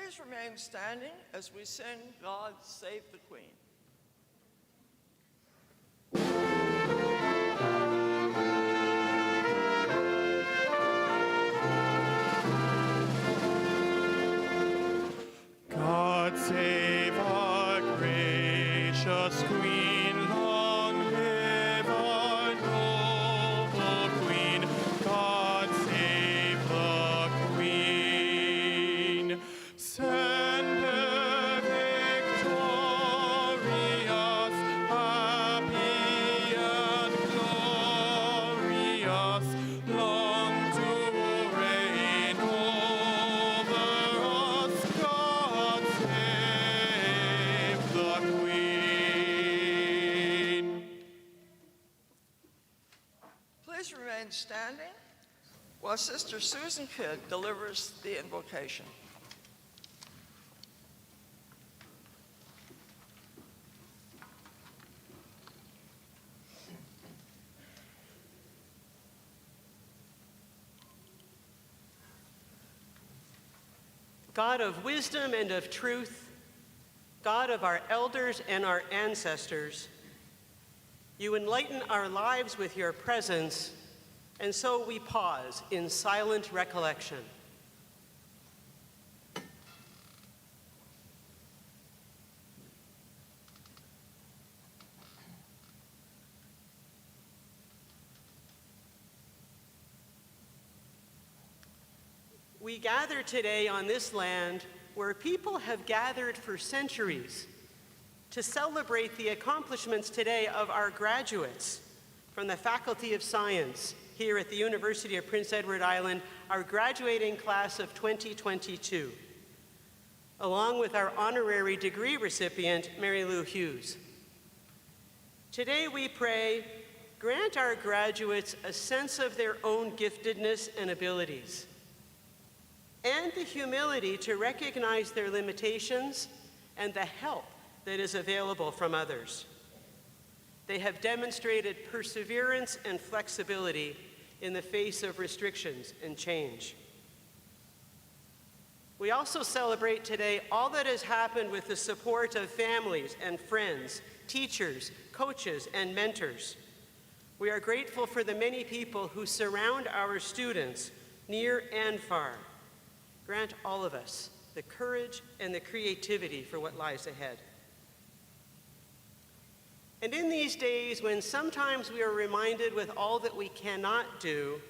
Please remain standing as we sing God Save the Queen. God save our gracious Queen, long live our noble Queen. God save the Queen. Send her victorious, happy and glorious, long to reign over us. God save the Queen. Please remain standing while Sister Susan Kidd delivers the invocation. God of wisdom and of truth, God of our elders and our ancestors, you enlighten our lives with your presence, and so we pause in silent recollection. We gather today on this land where people have gathered for centuries to celebrate the accomplishments today of our graduates from the Faculty of Science here at the University of Prince Edward Island, our graduating class of 2022, along with our honorary degree recipient, Mary Lou Hughes. Today we pray, grant our graduates a sense of their own giftedness and abilities, and the humility to recognize their limitations and the help that is available from others. They have demonstrated perseverance and flexibility in the face of restrictions and change. We also celebrate today all that has happened with the support of families and friends, teachers, coaches, and mentors. We are grateful for the many people who surround our students, near and far. Grant all of us the courage and the creativity for what lies ahead. And in these days when sometimes we are reminded with all that we cannot do,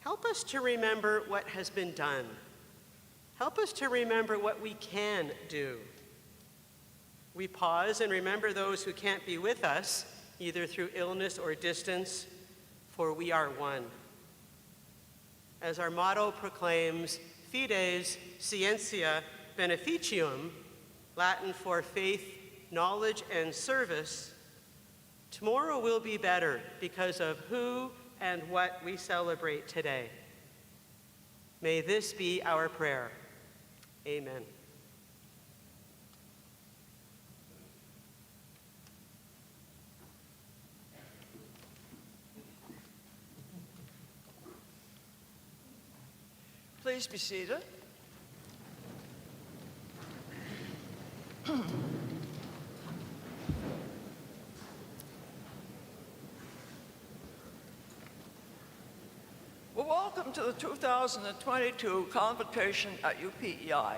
help us to remember what has been done. Help us to remember what we can do. We pause and remember those who can't be with us, either through illness or distance, for we are one. As our motto proclaims, Fides Scientia Beneficium, Latin for faith, knowledge, and service, tomorrow will be better because of who and what we celebrate today. May this be our prayer. Amen. Please be seated. Well, welcome to the 2022 Convocation at UPEI,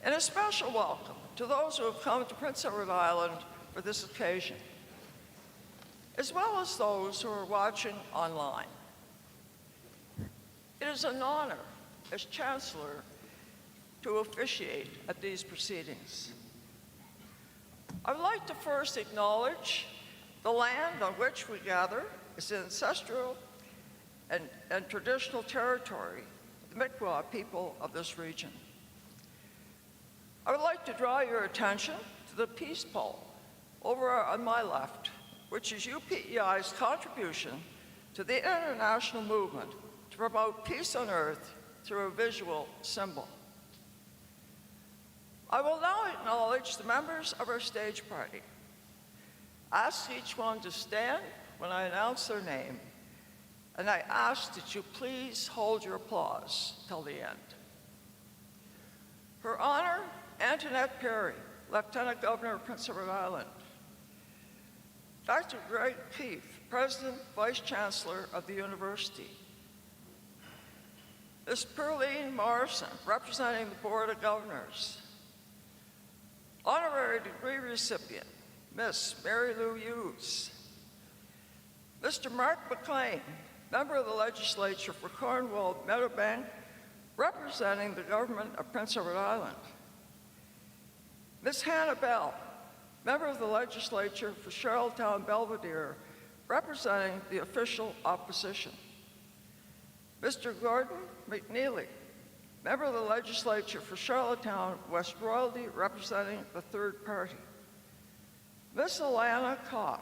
and a special welcome to those who have come to Prince Edward Island for this occasion, as well as those who are watching online. It is an honor as Chancellor to officiate at these proceedings. I would like to first acknowledge the land on which we gather is ancestral and traditional territory of the Mi'kmaq people of this region. I would like to draw your attention to the peace pole over on my left, which is UPEI's contribution to the international movement to promote peace on earth through a visual symbol. I will now acknowledge the members of our stage party. Ask each one to stand when I announce their name, and I ask that you please hold your applause till the end. Her Honor, Antoinette Perry, Lieutenant Governor of Prince Edward Island. Dr. Greg Keefe, President, Vice Chancellor of the University. Ms. Pearline Morrison, representing the Board of Governors. Honorary degree recipient, Miss Mary Lou Hughes. Mr. Mark McLean, member of the legislature for Cornwall Meadowbank, representing the government of Prince Edward Island. Ms. Hannah Bell, member of the legislature for Charlottetown Belvedere, representing the official opposition. Mr. Gordon McNeely, member of the legislature for Charlottetown West Royalty, representing the third party. Ms. Alana Koff,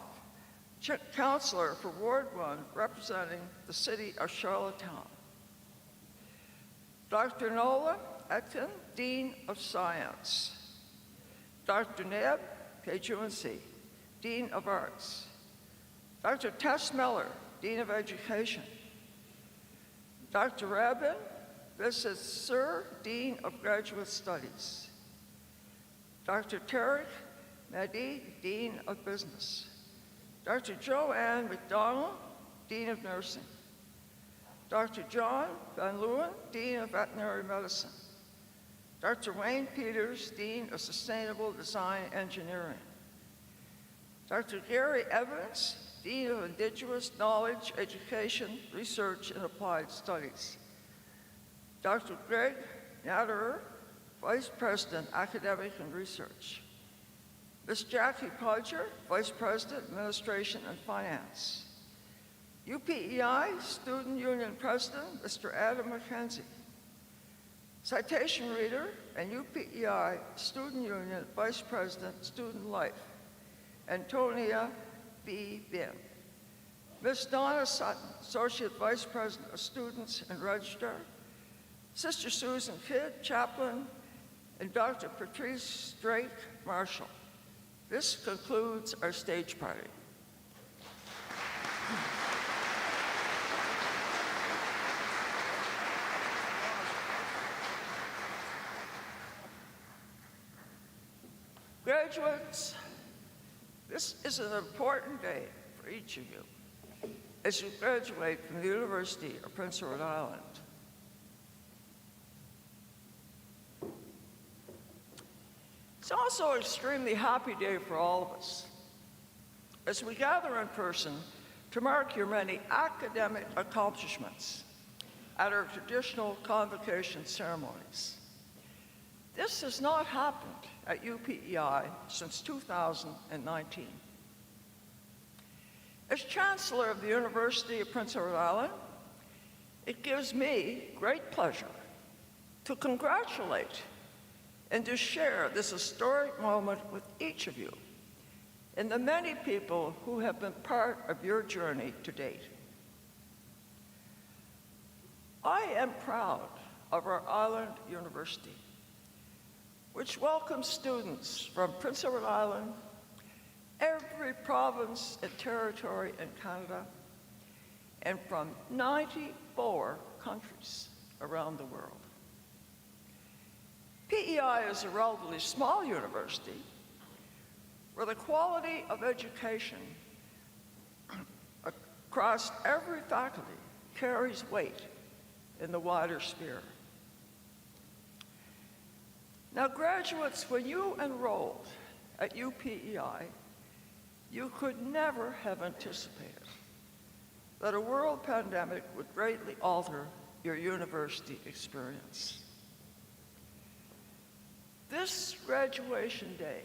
Counselor for Ward 1, representing the city of Charlottetown. Dr. Nola Eckton, Dean of Science. Dr. Neb KJUNC, Dean of Arts. Dr. Tess Miller, Dean of Education. Dr. Rabin, Visit Sir, Dean of Graduate Studies. Dr. Tarek Mahdi, Dean of Business. Dr. Joanne McDonald, Dean of Nursing. Dr. John Van Leeuwen, Dean of Veterinary Medicine. Dr. Wayne Peters, Dean of Sustainable Design Engineering. Dr. Gary Evans, Dean of Indigenous Knowledge, Education, Research, and Applied Studies. Dr. Greg Natterer, Vice President, Academic and Research. Ms. Jackie Podger, Vice President, Administration and Finance. UPEI Student Union President, Mr. Adam McKenzie. Citation Reader and UPEI Student Union Vice President, Student Life, Antonia B. Bim. Ms. Donna Sutton, Associate Vice President of Students and Registrar. Sister Susan Kidd, Chaplain, and Dr. Patrice Drake, Marshal. This concludes our stage party. Graduates, this is an important day for each of you as you graduate from the University of Prince Edward Island. It's also an extremely happy day for all of us as we gather in person to mark your many academic accomplishments at our traditional convocation ceremonies. This has not happened at UPEI since 2019. As Chancellor of the University of Prince Edward Island, it gives me great pleasure to congratulate and to share this historic moment with each of you and the many people who have been part of your journey to date. I am proud of our island university, which welcomes students from Prince Edward Island, every province and territory in Canada, and from 94 countries around the world. PEI is a relatively small university where the quality of education across every faculty carries weight in the wider sphere. Now, graduates, when you enrolled at UPEI, you could never have anticipated that a world pandemic would greatly alter your university experience. This graduation day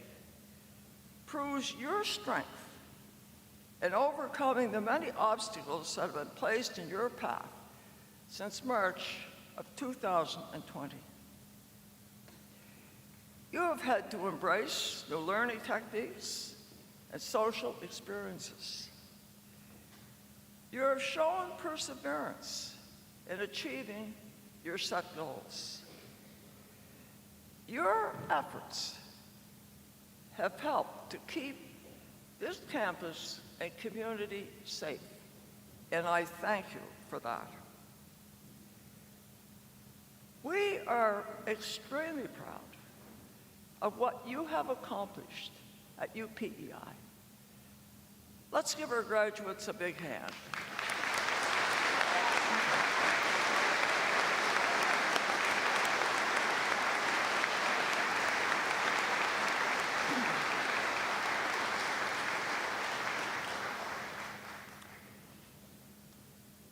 proves your strength in overcoming the many obstacles that have been placed in your path since March of 2020. You have had to embrace new learning techniques and social experiences. You have shown perseverance in achieving your set goals. Your efforts have helped to keep this campus and community safe, and I thank you for that. We are extremely proud of what you have accomplished at UPEI. Let's give our graduates a big hand.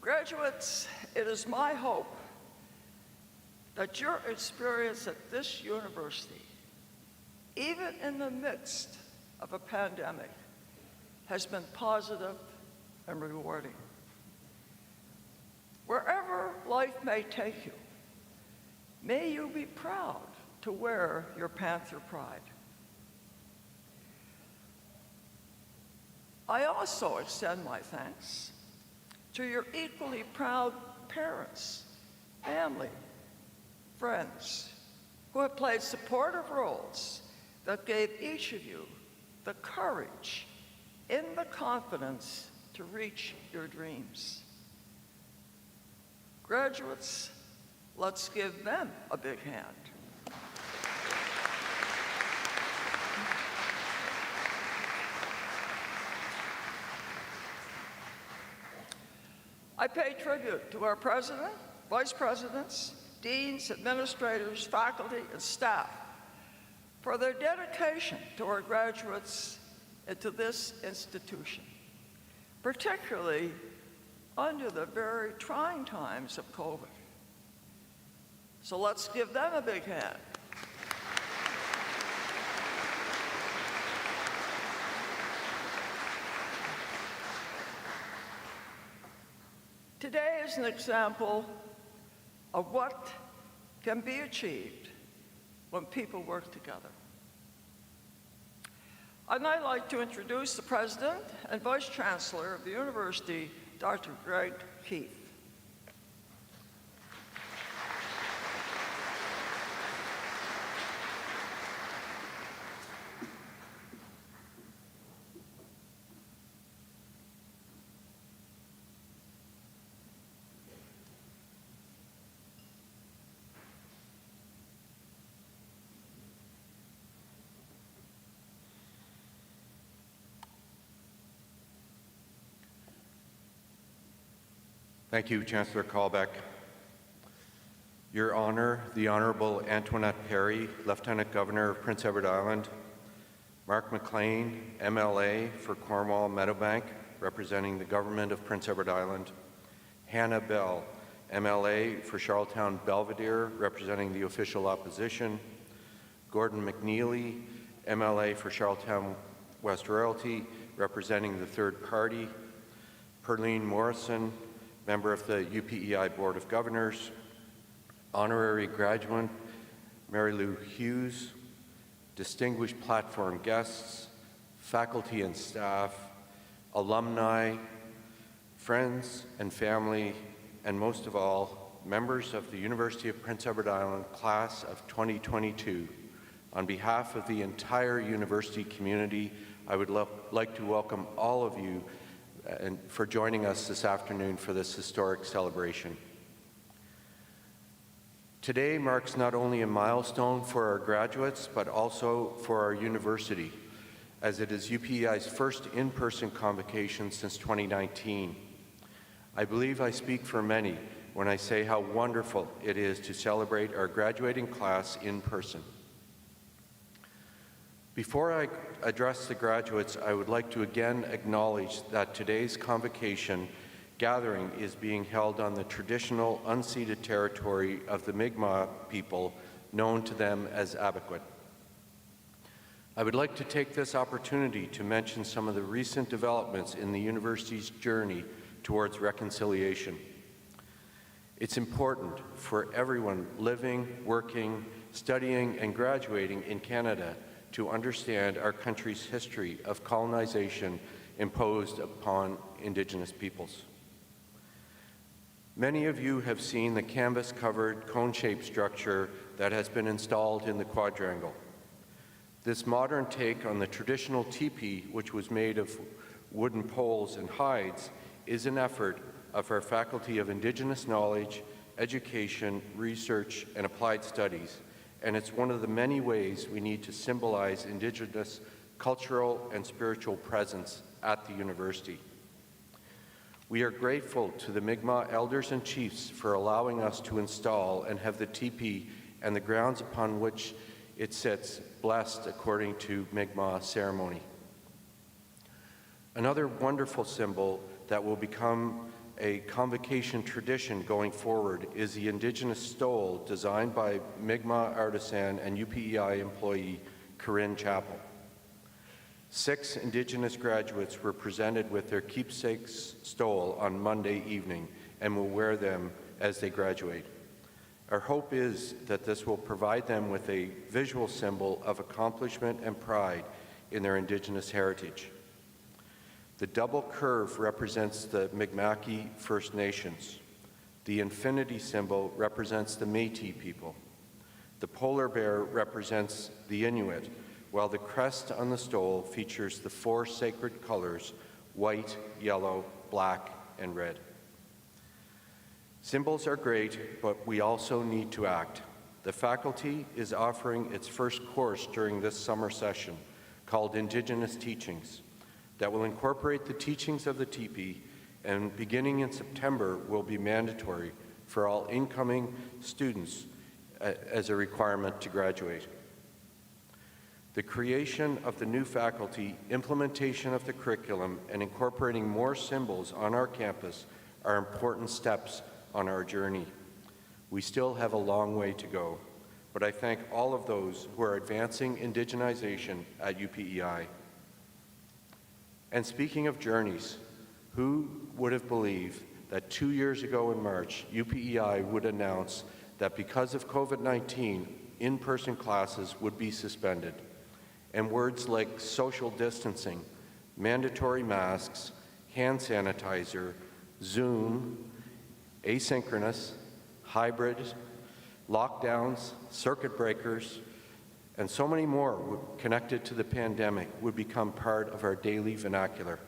Graduates, it is my hope that your experience at this university, even in the midst of a pandemic, has been positive and rewarding. Wherever life may take you, may you be proud to wear your Panther pride. I also extend my thanks to your equally proud parents, family, friends, who have played supportive roles that gave each of you the courage and the confidence to reach your dreams. Graduates, let's give them a big hand. I pay tribute to our president, vice presidents, deans, administrators, faculty, and staff for their dedication to our graduates and to this institution, particularly under the very trying times of COVID. So let's give them a big hand. Today is an example of what can be achieved when people work together. I'd now like to introduce the President and Vice Chancellor of the University, Dr. Greg Keith. Thank you, Chancellor Colbeck. Your Honor, the Honorable Antoinette Perry, Lieutenant Governor of Prince Edward Island, Mark McLean, MLA for Cornwall Meadowbank, representing the Government of Prince Edward Island, Hannah Bell, MLA for Charlottetown Belvedere, representing the official opposition, Gordon McNeely, MLA for Charlottetown West Royalty, representing the third party, Perlene Morrison, member of the UPEI Board of Governors, honorary graduate Mary Lou Hughes, distinguished platform guests, faculty and staff, alumni, friends and family, and most of all, members of the University of Prince Edward Island class of 2022. On behalf of the entire university community, I would like to welcome all of you and for joining us this afternoon for this historic celebration. Today marks not only a milestone for our graduates, but also for our university, as it is UPEI's first in-person convocation since 2019. I believe I speak for many when I say how wonderful it is to celebrate our graduating class in person. Before I address the graduates, I would like to again acknowledge that today's convocation gathering is being held on the traditional unceded territory of the Mi'kmaq people, known to them as Abikwit. I would like to take this opportunity to mention some of the recent developments in the university's journey towards reconciliation. It's important for everyone living, working, studying, and graduating in Canada to understand our country's history of colonization imposed upon Indigenous peoples. Many of you have seen the canvas-covered cone-shaped structure that has been installed in the quadrangle. This modern take on the traditional teepee, which was made of wooden poles and hides, is an effort of our Faculty of Indigenous Knowledge education, research, and applied studies, and it's one of the many ways we need to symbolize Indigenous cultural and spiritual presence at the university. We are grateful to the Mi'kmaq elders and chiefs for allowing us to install and have the teepee and the grounds upon which it sits blessed according to Mi'kmaq ceremony. Another wonderful symbol that will become a convocation tradition going forward is the Indigenous stole designed by Mi'kmaq artisan and UPEI employee Corinne Chappell. 6 Indigenous graduates were presented with their keepsakes stole on Monday evening and will wear them as they graduate. Our hope is that this will provide them with a visual symbol of accomplishment and pride in their Indigenous heritage. The double curve represents the Mi'kmaq First Nations. The infinity symbol represents the Métis people. The polar bear represents the Inuit, while the crest on the stole features the 4 sacred colors, white, yellow, black, and red. Symbols are great, but we also need to act. The faculty is offering its first course during this summer session called Indigenous Teachings that will incorporate the teachings of the teepee and beginning in September will be mandatory for all incoming students as a requirement to graduate. The creation of the new faculty, implementation of the curriculum, and incorporating more symbols on our campus are important steps on our journey. We still have a long way to go, but I thank all of those who are advancing indigenization at UPEI. And speaking of journeys, who would have believed that 2 years ago in March, UPEI would announce that because of COVID-19, in-person classes would be suspended, and words like social distancing, mandatory masks, hand sanitizer, Zoom, asynchronous, hybrid, lockdowns, circuit breakers, and so many more connected to the pandemic would become part of our daily vernacular.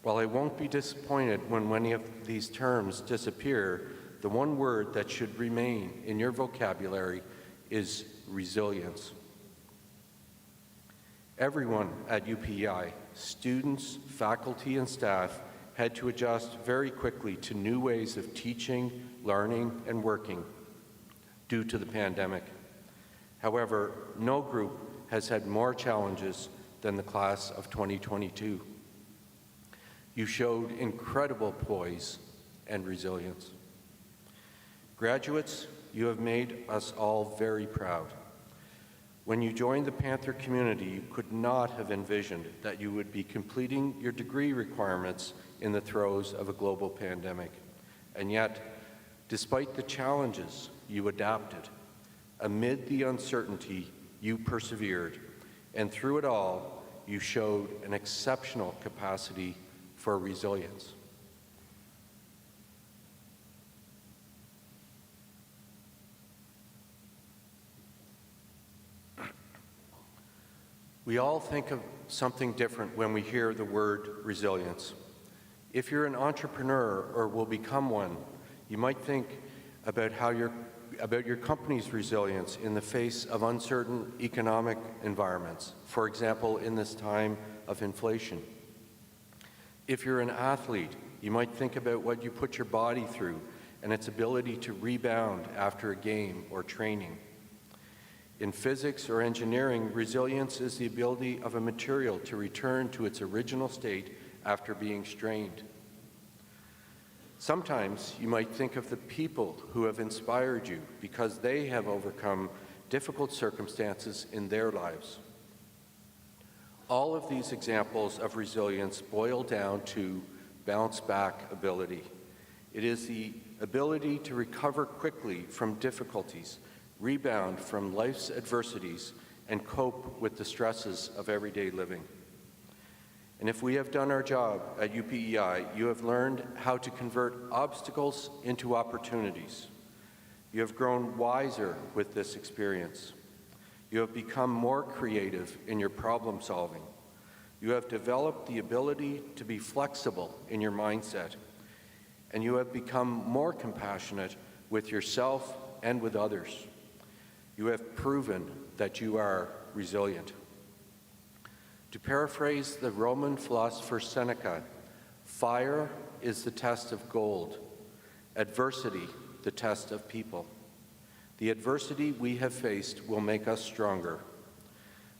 While I won't be disappointed when many of these terms disappear, the one word that should remain in your vocabulary is resilience. Everyone at UPEI, students, faculty, and staff, had to adjust very quickly to new ways of teaching, learning, and working due to the pandemic. However, no group has had more challenges than the class of 2022. You showed incredible poise and resilience. Graduates, you have made us all very proud. When you joined the Panther community, you could not have envisioned that you would be completing your degree requirements in the throes of a global pandemic. And yet, despite the challenges, you adapted. Amid the uncertainty, you persevered. And through it all, you showed an exceptional capacity for resilience. We all think of something different when we hear the word resilience. If you're an entrepreneur or will become one, you might think about your company's resilience in the face of uncertain economic environments, for example, in this time of inflation. If you're an athlete, you might think about what you put your body through and its ability to rebound after a game or training. In physics or engineering, resilience is the ability of a material to return to its original state after being strained. Sometimes you might think of the people who have inspired you because they have overcome difficult circumstances in their lives. All of these examples of resilience boil down to bounce-back ability. It is the ability to recover quickly from difficulties, rebound from life's adversities, and cope with the stresses of everyday living. And if we have done our job at UPEI, you have learned how to convert obstacles into opportunities. You have grown wiser with this experience. You have become more creative in your problem solving. You have developed the ability to be flexible in your mindset. and you have become more compassionate with yourself and with others. You have proven that you are resilient. To paraphrase the Roman philosopher Seneca, fire is the test of gold, adversity the test of people. The adversity we have faced will make us stronger.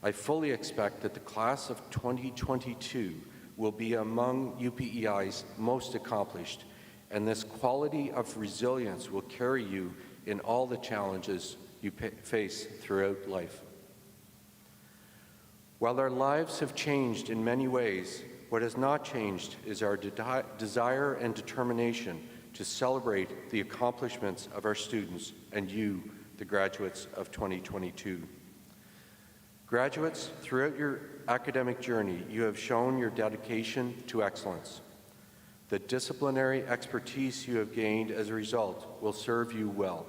I fully expect that the class of 2022 will be among UPEI's most accomplished, and this quality of resilience will carry you in all the challenges you face throughout life. While our lives have changed in many ways, what has not changed is our desire and determination to celebrate the accomplishments of our students and you, the graduates of 2022. Graduates, throughout your academic journey, you have shown your dedication to excellence. The disciplinary expertise you have gained as a result will serve you well.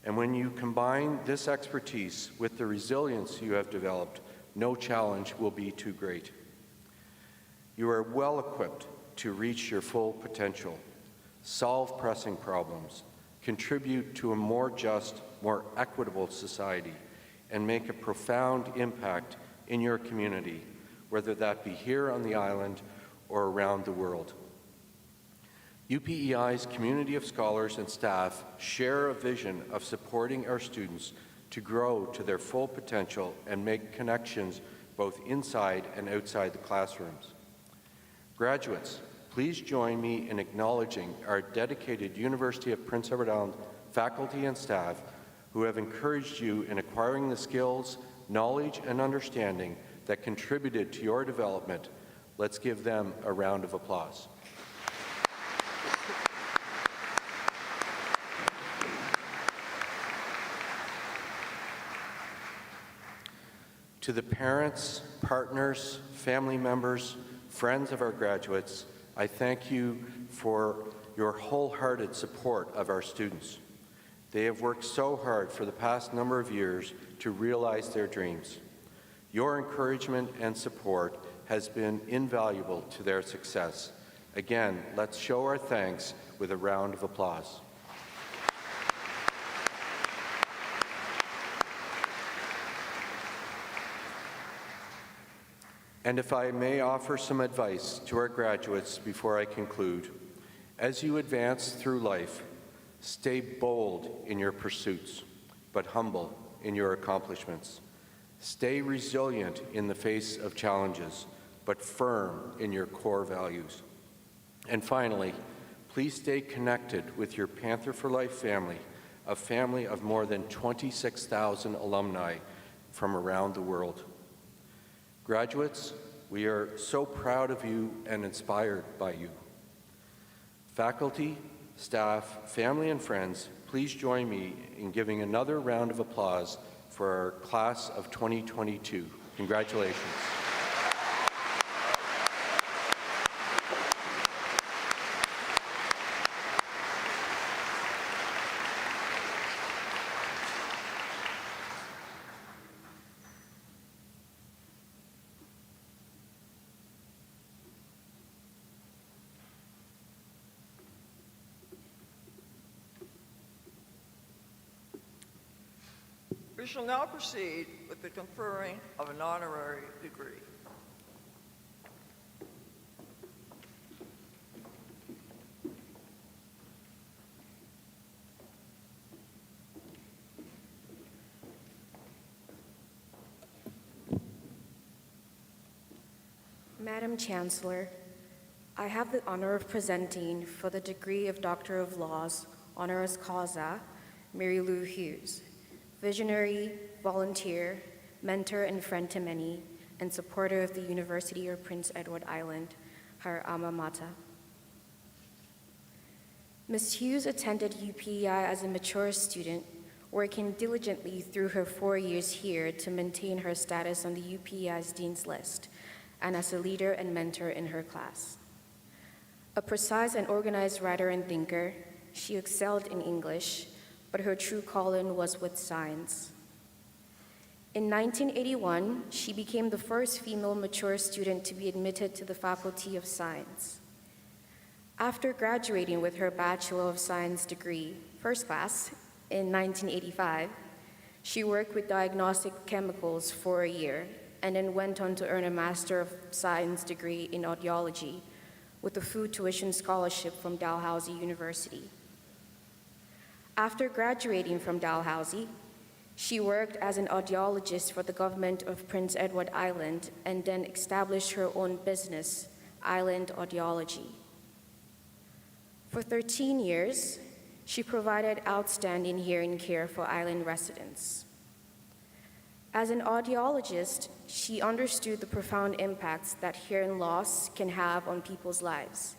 And when you combine this expertise with the resilience you have developed, no challenge will be too great. You are well equipped to reach your full potential, solve pressing problems, contribute to a more just, more equitable society, and make a profound impact in your community, whether that be here on the island or around the world. UPEI's community of scholars and staff share a vision of supporting our students to grow to their full potential and make connections both inside and outside the classrooms. Graduates, please join me in acknowledging our dedicated University of Prince Edward Island faculty and staff who have encouraged you in acquiring the skills, knowledge, and understanding that contributed to your development. Let's give them a round of applause. To the parents, partners, family members, friends of our graduates, I thank you for your wholehearted support of our students. They have worked so hard for the past number of years to realize their dreams. Your encouragement and support has been invaluable to their success. Again, let's show our thanks with a round of applause. And if I may offer some advice to our graduates before I conclude, as you advance through life, stay bold in your pursuits, but humble in your accomplishments. Stay resilient in the face of challenges, but firm in your core values. And finally, please stay connected with your Panther for Life family, a family of more than 26,000 alumni from around the world. Graduates, we are so proud of you and inspired by you. Faculty, staff, family, and friends, please join me in giving another round of applause for our class of 2022. Congratulations. We shall now proceed with the conferring of an honorary degree. Madam Chancellor, I have the honor of presenting for the degree of Doctor of Laws, honoris causa, Mary Lou Hughes, visionary, volunteer, mentor and friend to many, and supporter of the University of Prince Edward Island, her alma mater. Ms. Hughes attended UPEI as a mature student, working diligently through her 4 years here to maintain her status on the UPEI's Dean's List, and as a leader and mentor in her class. A precise and organized writer and thinker, she excelled in English, but her true calling was with science. In 1981, she became the first female mature student to be admitted to the Faculty of Science. After graduating with her Bachelor of Science degree, first class, in 1985, she worked with diagnostic chemicals for a year and then went on to earn a Master of Science degree in audiology with a food tuition scholarship from Dalhousie University. After graduating from Dalhousie, she worked as an audiologist for the government of Prince Edward Island and then established her own business, Island Audiology. For 13 years, she provided outstanding hearing care for island residents. As an audiologist, she understood the profound impacts that hearing loss can have on people's lives,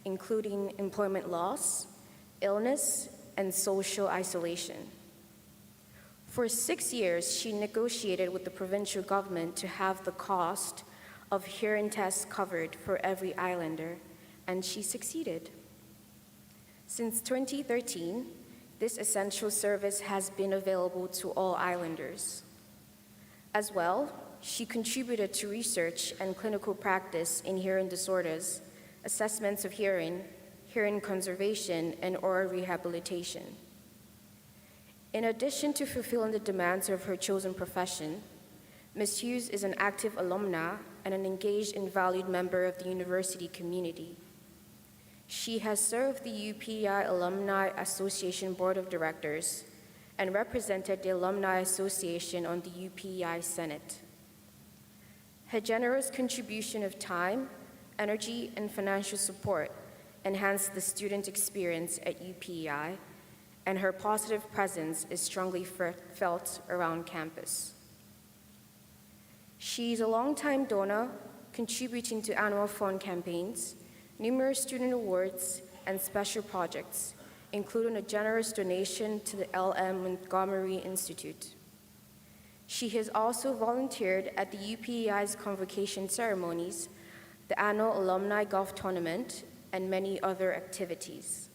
including employment loss, illness, and social isolation. For 6 years, she negotiated with the provincial government to have the cost of hearing tests covered for every islander, and she succeeded. Since 2013, this essential service has been available to all islanders. As well, she contributed to research and clinical practice in hearing disorders, assessments of hearing conservation, and oral rehabilitation. In addition to fulfilling the demands of her chosen profession, Ms. Hughes is an active alumna and an engaged and valued member of the university community. She has served the UPEI Alumni Association Board of Directors and represented the Alumni Association on the UPEI Senate. Her generous contribution of time, energy, and financial support enhanced the student experience at UPEI, and her positive presence is strongly felt around campus. She is a longtime donor, contributing to annual fund campaigns, numerous student awards, and special projects, including a generous donation to the L.M. Montgomery Institute. She has also volunteered at the UPEI's Convocation ceremonies, the annual alumni golf tournament, and many other activities.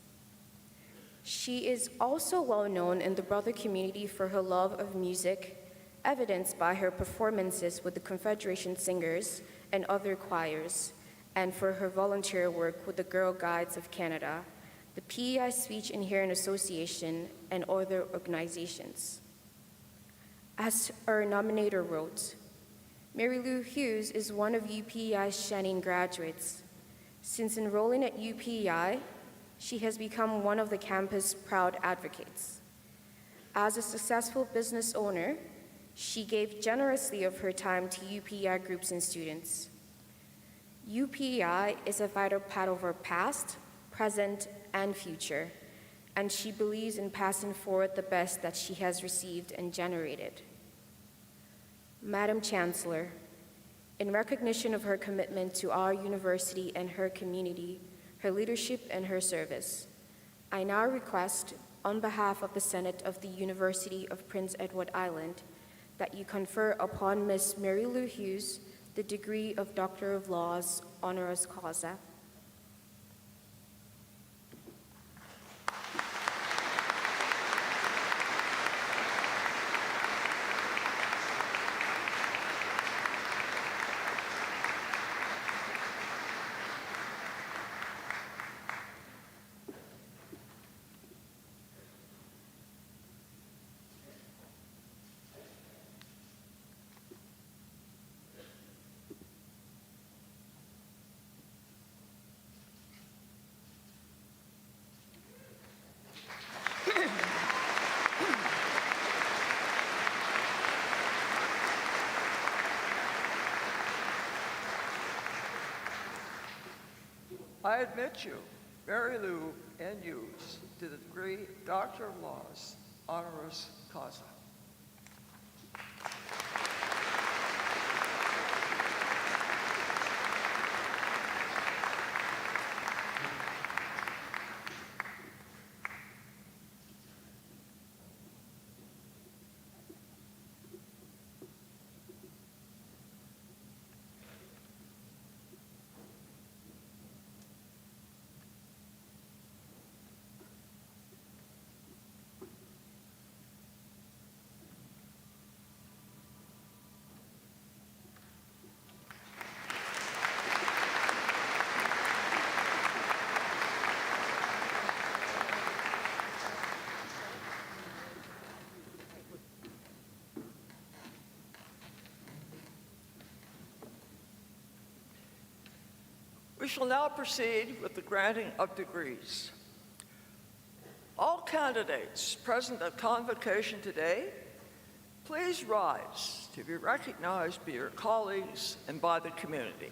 She is also well known in the brother community for her love of music, evidenced by her performances with the Confederation Singers and other choirs, and for her volunteer work with the Girl Guides of Canada, the PEI Speech and Hearing Association, and other organizations. As our nominator wrote, Mary Lou Hughes is one of UPEI's shining graduates. Since enrolling at UPEI, she has become one of the campus' proud advocates. As a successful business owner, she gave generously of her time to UPEI groups and students. UPEI is a vital part of her past, present, and future, and she believes in passing forward the best that she has received and generated. Madam Chancellor, in recognition of her commitment to our university and her community, her leadership and her service, I now request, on behalf of the Senate of the University of Prince Edward Island, that you confer upon Ms. Mary Lou Hughes the degree of Doctor of Laws, honoris causa. I admit you, Mary Lou N. Hughes, to the degree Doctor of Laws, honoris causa. We shall now proceed with the granting of degrees. All candidates present at Convocation today, please rise to be recognized by your colleagues and by the community.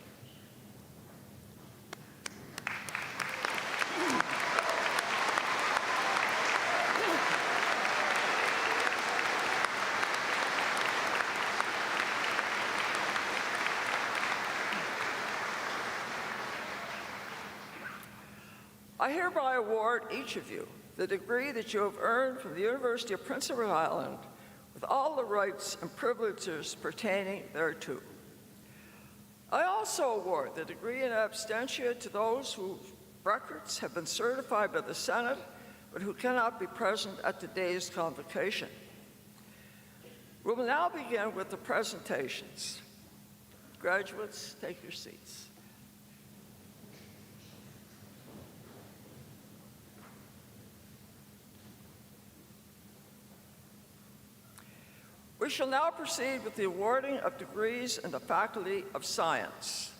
I hereby award each of you the degree that you have earned from the University of Prince Edward Island with all the rights and privileges pertaining thereto. I also award the degree in absentia to those whose records have been certified by the Senate but who cannot be present at today's convocation. We will now begin with the presentations. Graduates, take your seats. We shall now proceed with the awarding of degrees in the Faculty of Science.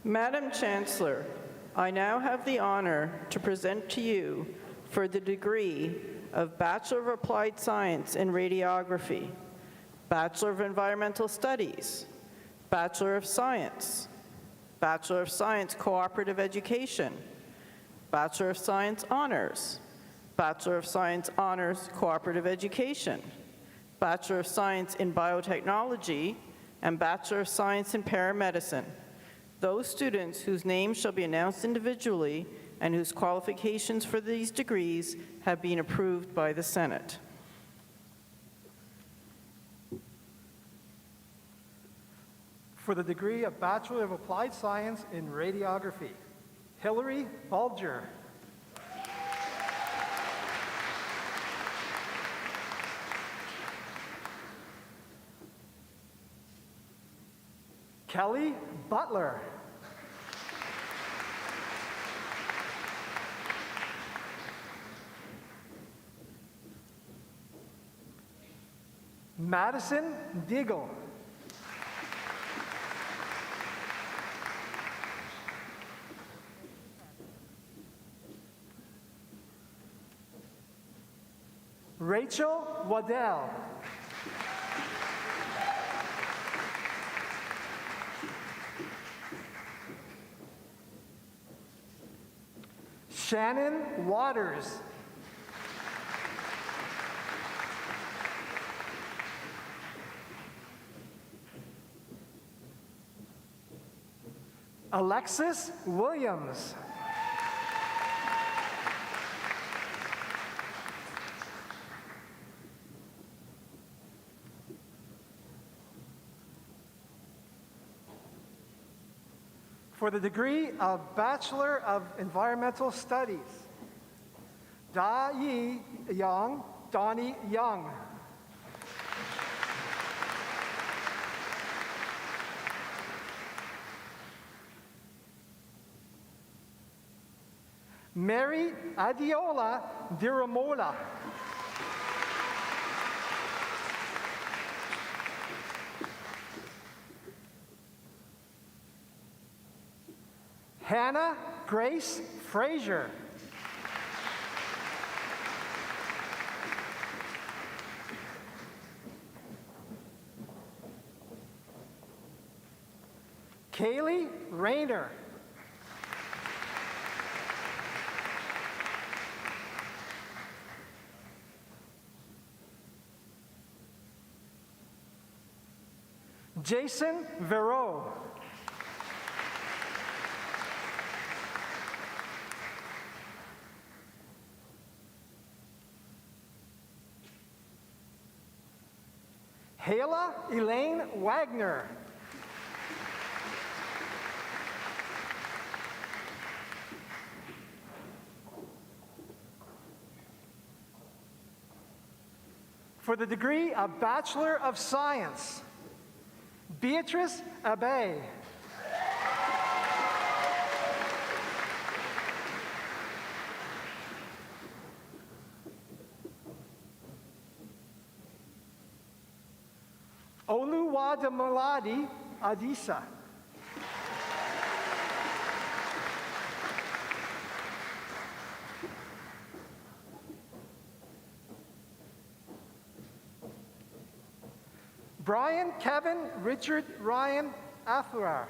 Madam Chancellor, I now have the honor to present to you for the degree of Bachelor of Applied Science in Radiography, Bachelor of Environmental Studies, Bachelor of Science, Bachelor of Science Cooperative Education, Bachelor of Science Honors, Bachelor of Science Honors Cooperative Education, Bachelor of Science in Biotechnology, and Bachelor of Science in Paramedicine. Those students whose names shall be announced individually and whose qualifications for these degrees have been approved by the Senate. For the degree of Bachelor of Applied Science in Radiography, Hillary Bulger. Kelly Butler. Madison Diggle. Rachel Waddell. Shannon Waters. Alexis Williams. For the degree of Bachelor of Environmental Studies, Da-Yi Young, Donnie Young. Mary Adiola Diramola. Hannah Grace Frazier. Kaylee Rayner. Jason Verow. Hayla Elaine Wagner. For the degree of Bachelor of Science, Beatrice Abe. Oluwadamiladi Adisa. Brian Kevin Richard Ryan Athrar.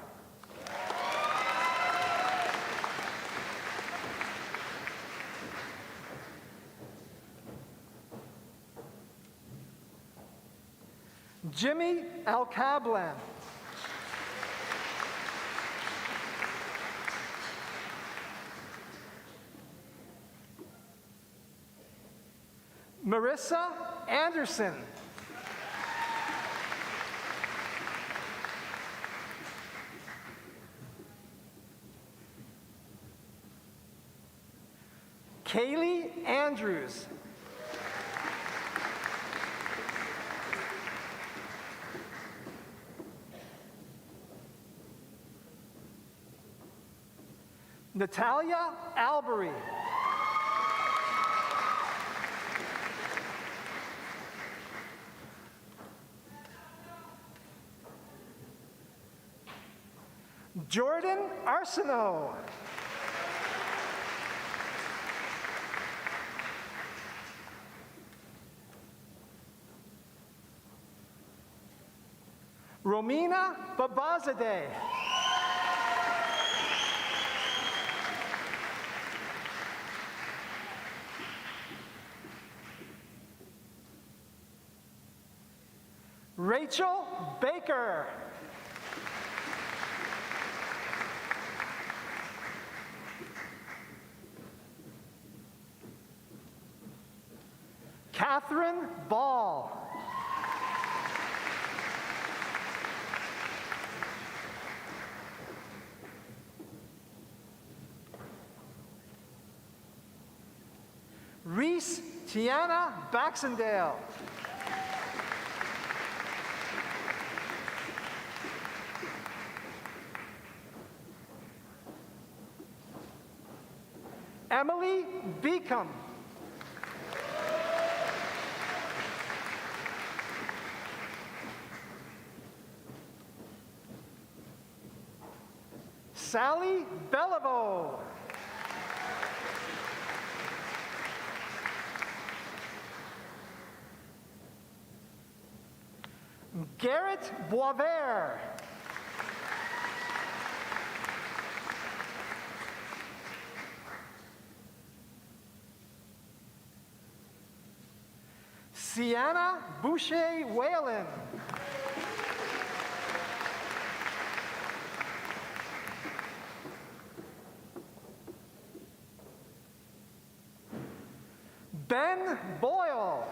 Jimmy Alcablan. Marissa Anderson. Kaylee Andrews. Natalia Albery. Jordan Arsenault. Romina Babazadeh. Rachel Baker. Catherine Ball. Reese Tiana Baxendale. Emily Beacom. Sally Beliveau. Garrett Boisvert. Sienna Boucher Whalen. Ben Boyle.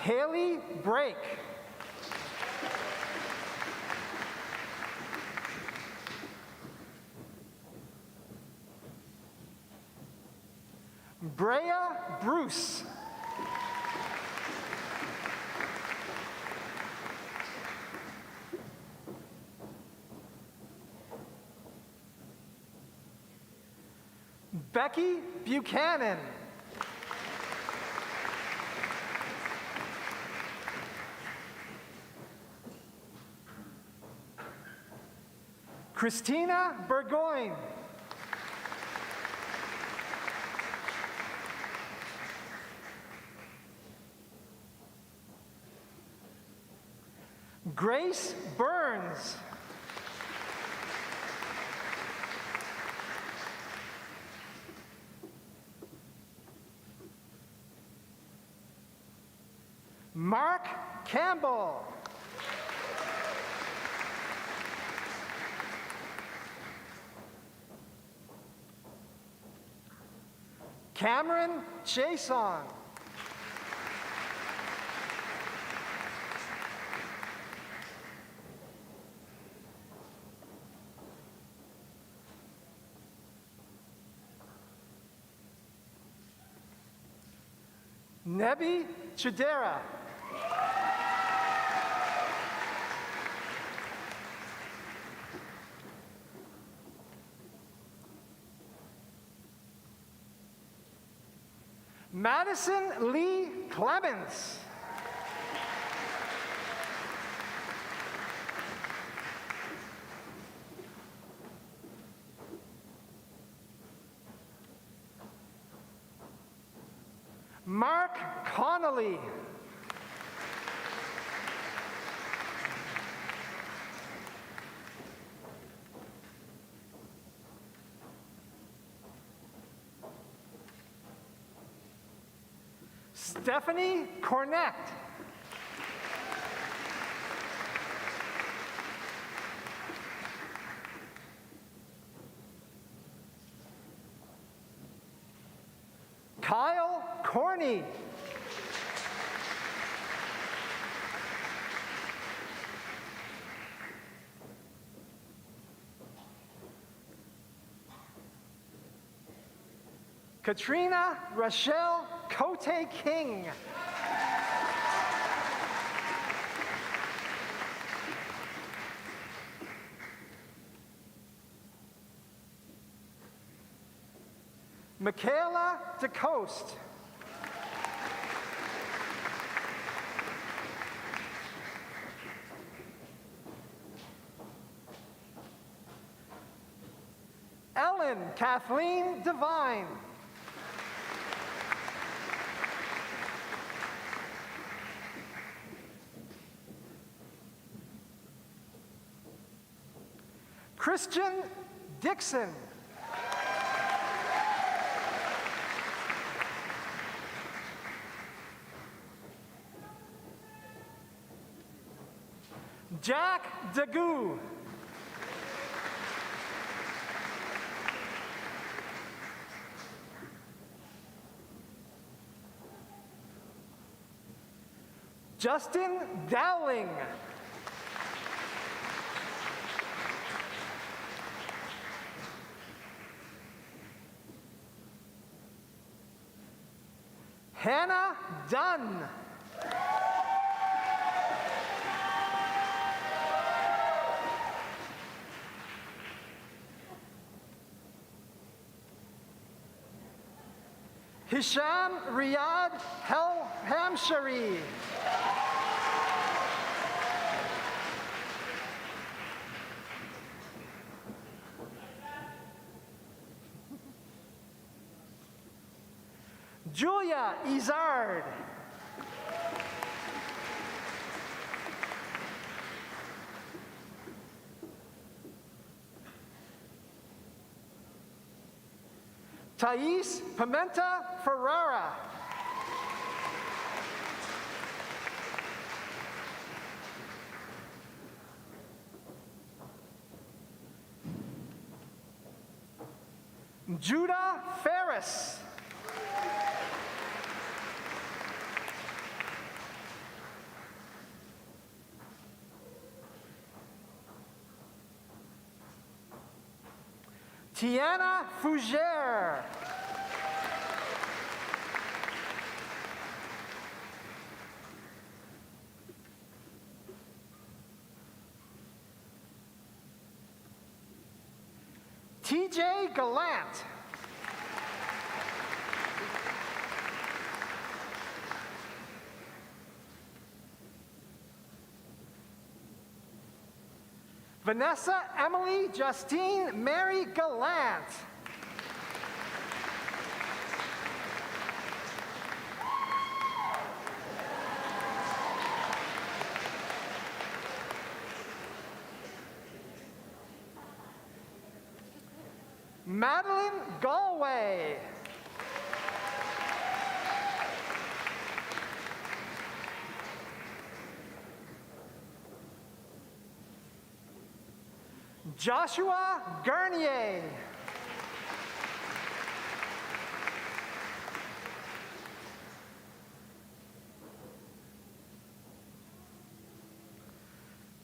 Haley Brake. Brea Bruce. Becky Buchanan. Christina Burgoyne. Grace Burns. Mark Campbell. Cameron Chason. Nebi Chidera. Madison Lee Clemens. Mark Connolly. Stephanie Cornett. Kyle Corney. Katrina Rochelle Cote King. Michaela DeCoste. Ellen Kathleen Devine. Christian Dixon. Jack Dagoo. Justin Dowling. Hannah Dunn. Hisham Riyad Hamshari. Julia Izard. Thais Pimenta Ferrara. Judah Ferris. Tiana Fougere. TJ Gallant. Vanessa Emily Justine Mary Gallant. Madeline Galway. Joshua Garnier.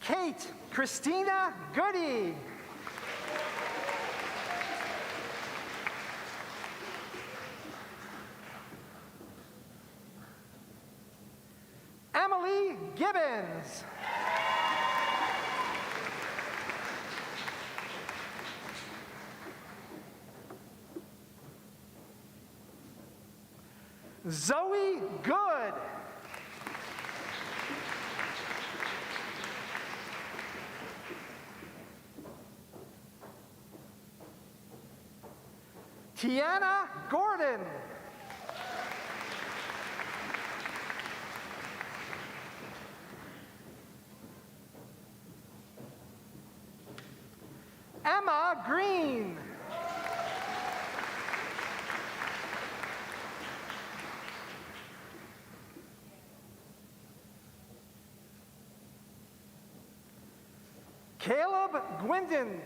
Kate Christina Goody. Emily Gibbons. Zoe Good. Tiana Gordon. Emma Green. Caleb Gwendon.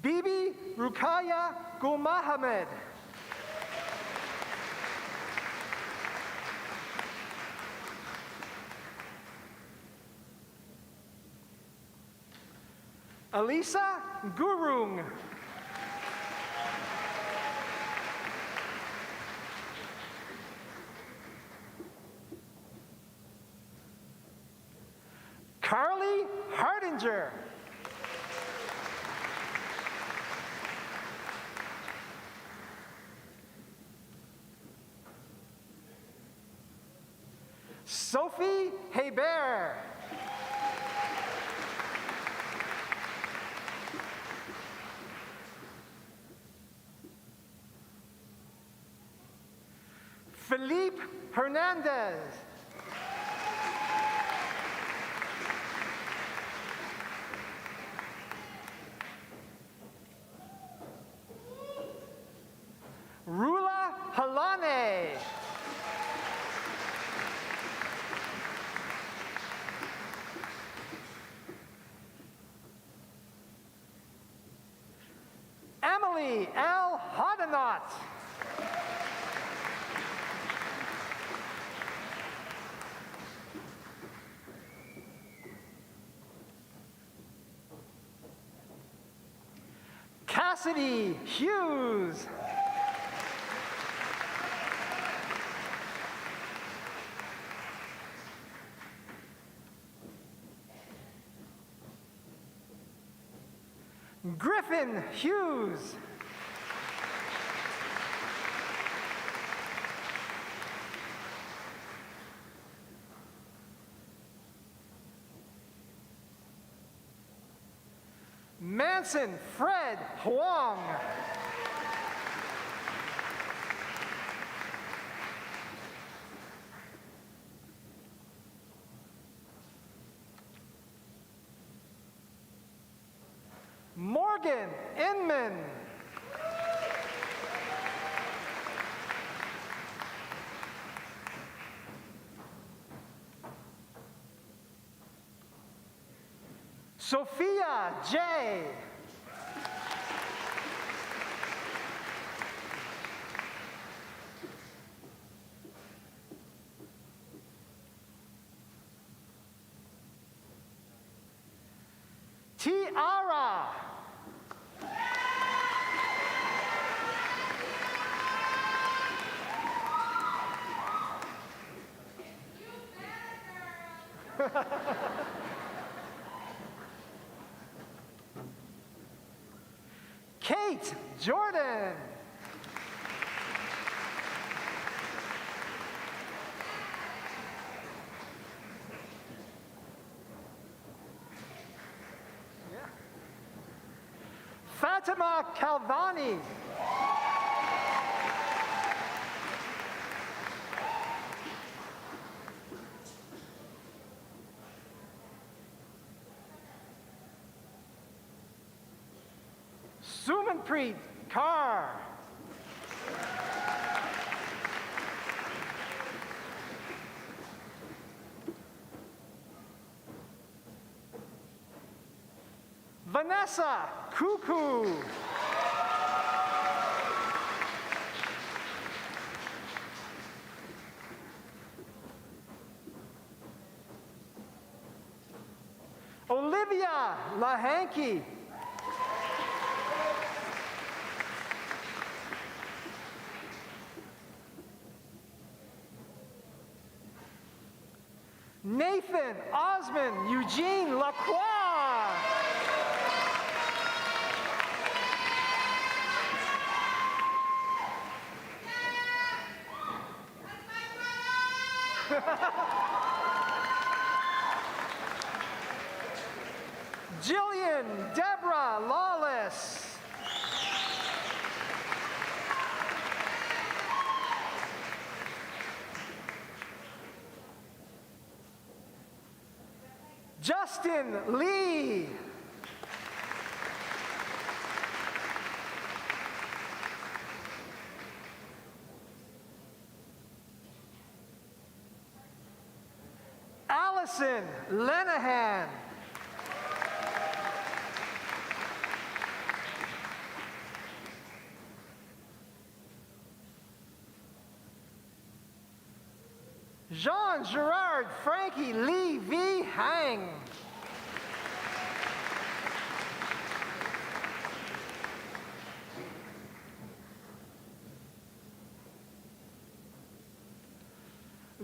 Bibi Rukaya Gulmahamed. Elisa Gurung. Carly Hardinger. Sophie Hebert. Philippe Hernandez. Rula Halane. Emily L. Hodenot. Cassidy Hughes. Griffin Hughes. Manson Fred Huang. Morgan Inman. Sophia J. Tiara. Kate Jordan. Fatima Calvani. Sumanpreet Kaur. Vanessa Kuku. Olivia Lahanky. Nathan Osmond Eugene Lacroix. Jillian Deborah Lawless. Justin Lee. Allison Lenahan. Jean-Gerard Frankie Lee V. Hang.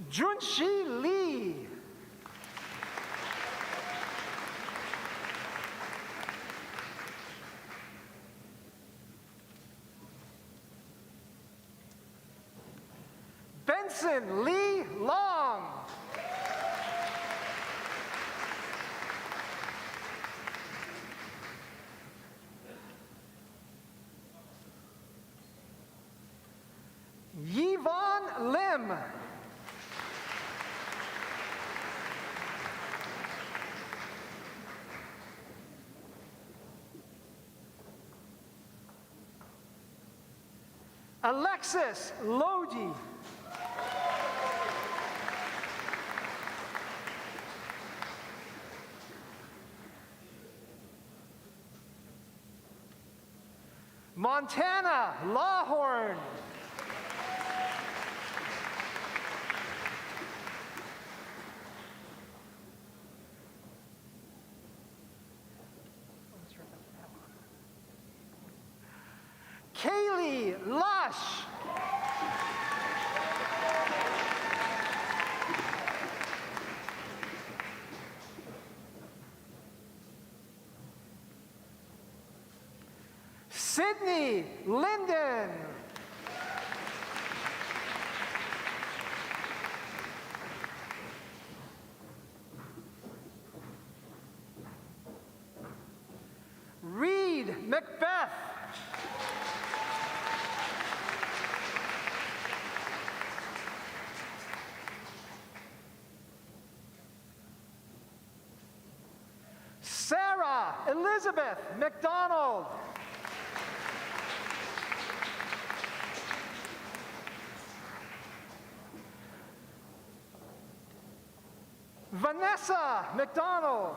Junshi Lee. Benson Lee Long. Yvonne Lim. Alexis Lodi. Montana Lawhorn. Kaylee Lush. Sydney Linden. Reed Macbeth. Sarah Elizabeth McDonald. Vanessa McDonald.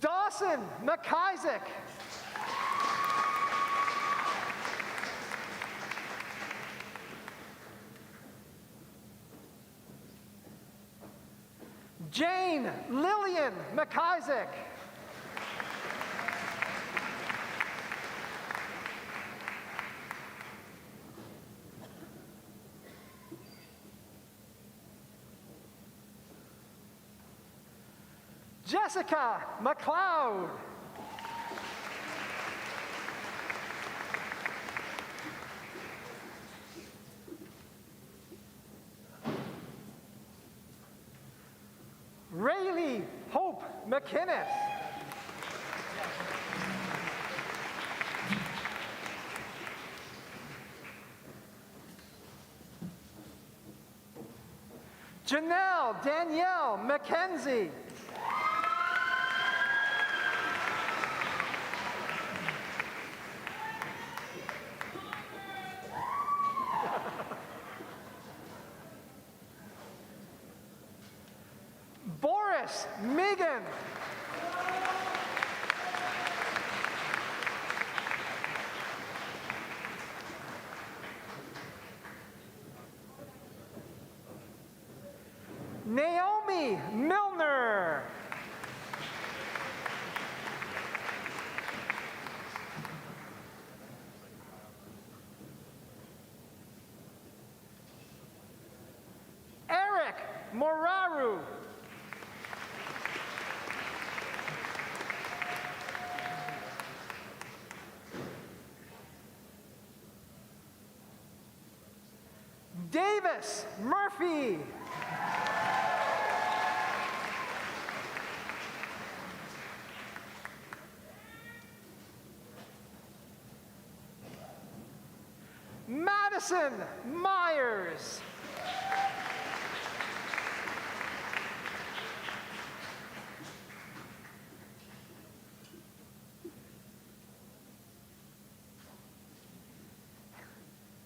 Dawson McIsaac. Jane Lillian McIsaac. Jessica McLeod. Rayleigh Hope McInnes. Janelle Danielle McKenzie. Boris Megan. Naomi Milner. Eric Moraru. Davis Murphy. Madison Myers.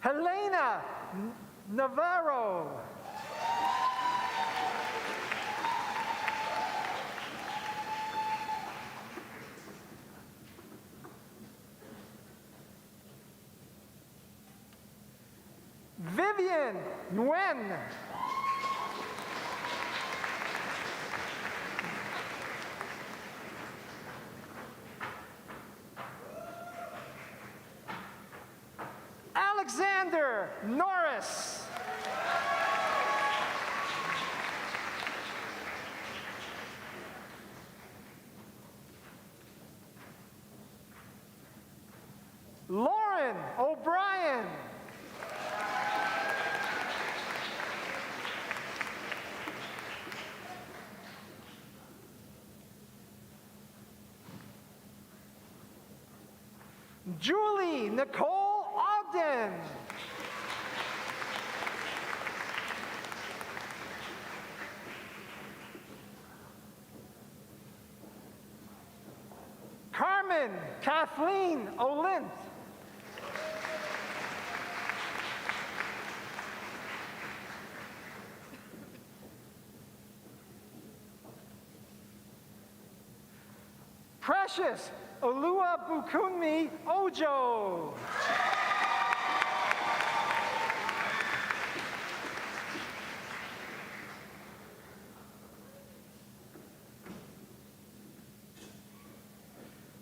Helena Navarro. Vivian Nguyen. Alexander Norris. Lauren O'Brien. Julie Nicole Ogden. Carmen Kathleen Olint. Precious Oluwabukunmi Ojo.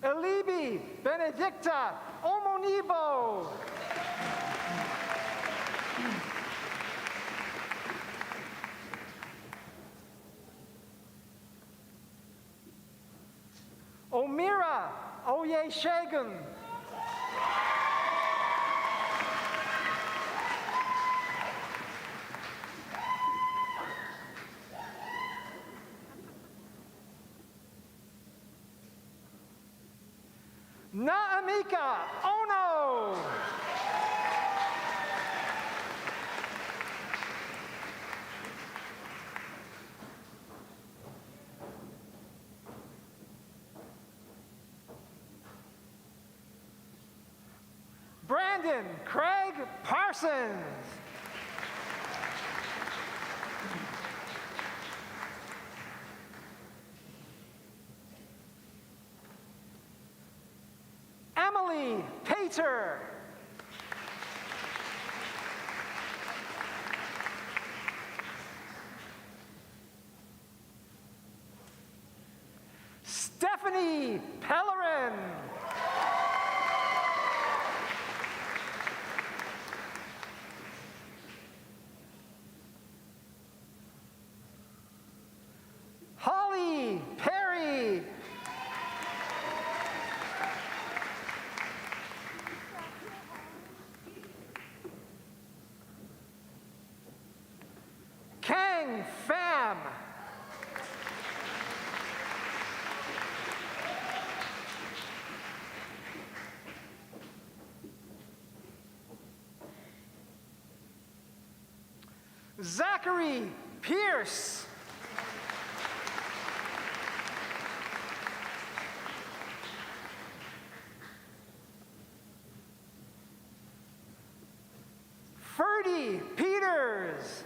Elibi Benedicta Omonibo. Omira Oyeshegun. Naamika Ono. Brandon Craig Parsons. Emily Pater. Stephanie Pellerin. Holly Perry. Kang Pham. Zachary Pierce. Ferdy Peters.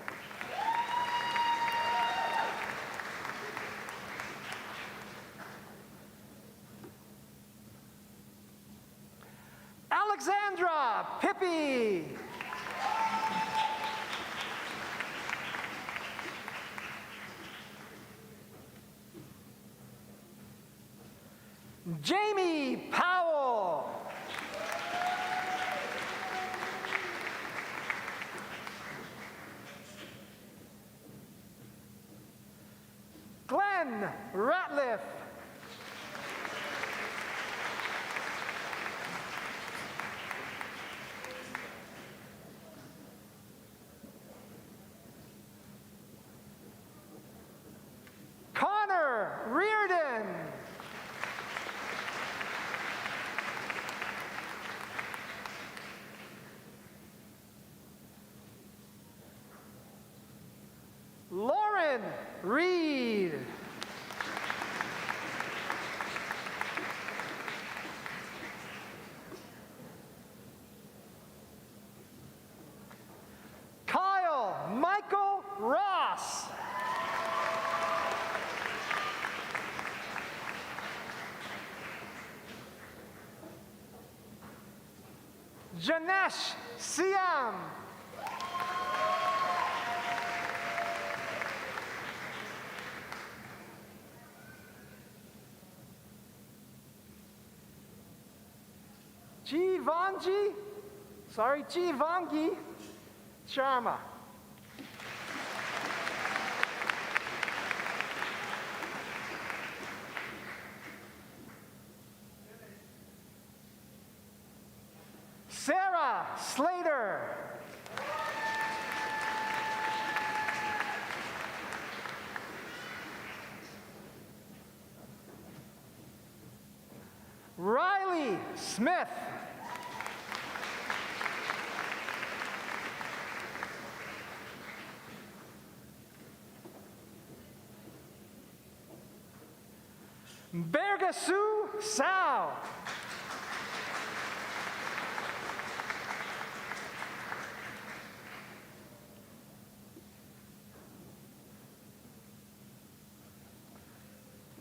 Alexandra Pippi. Jamie Powell. Glenn Ratliff. Connor Reardon. Lauren Reed. Kyle Michael Ross. Janesh Siam. Jivangi Sharma. Sarah Slater. Riley Smith. Bergasu Sao.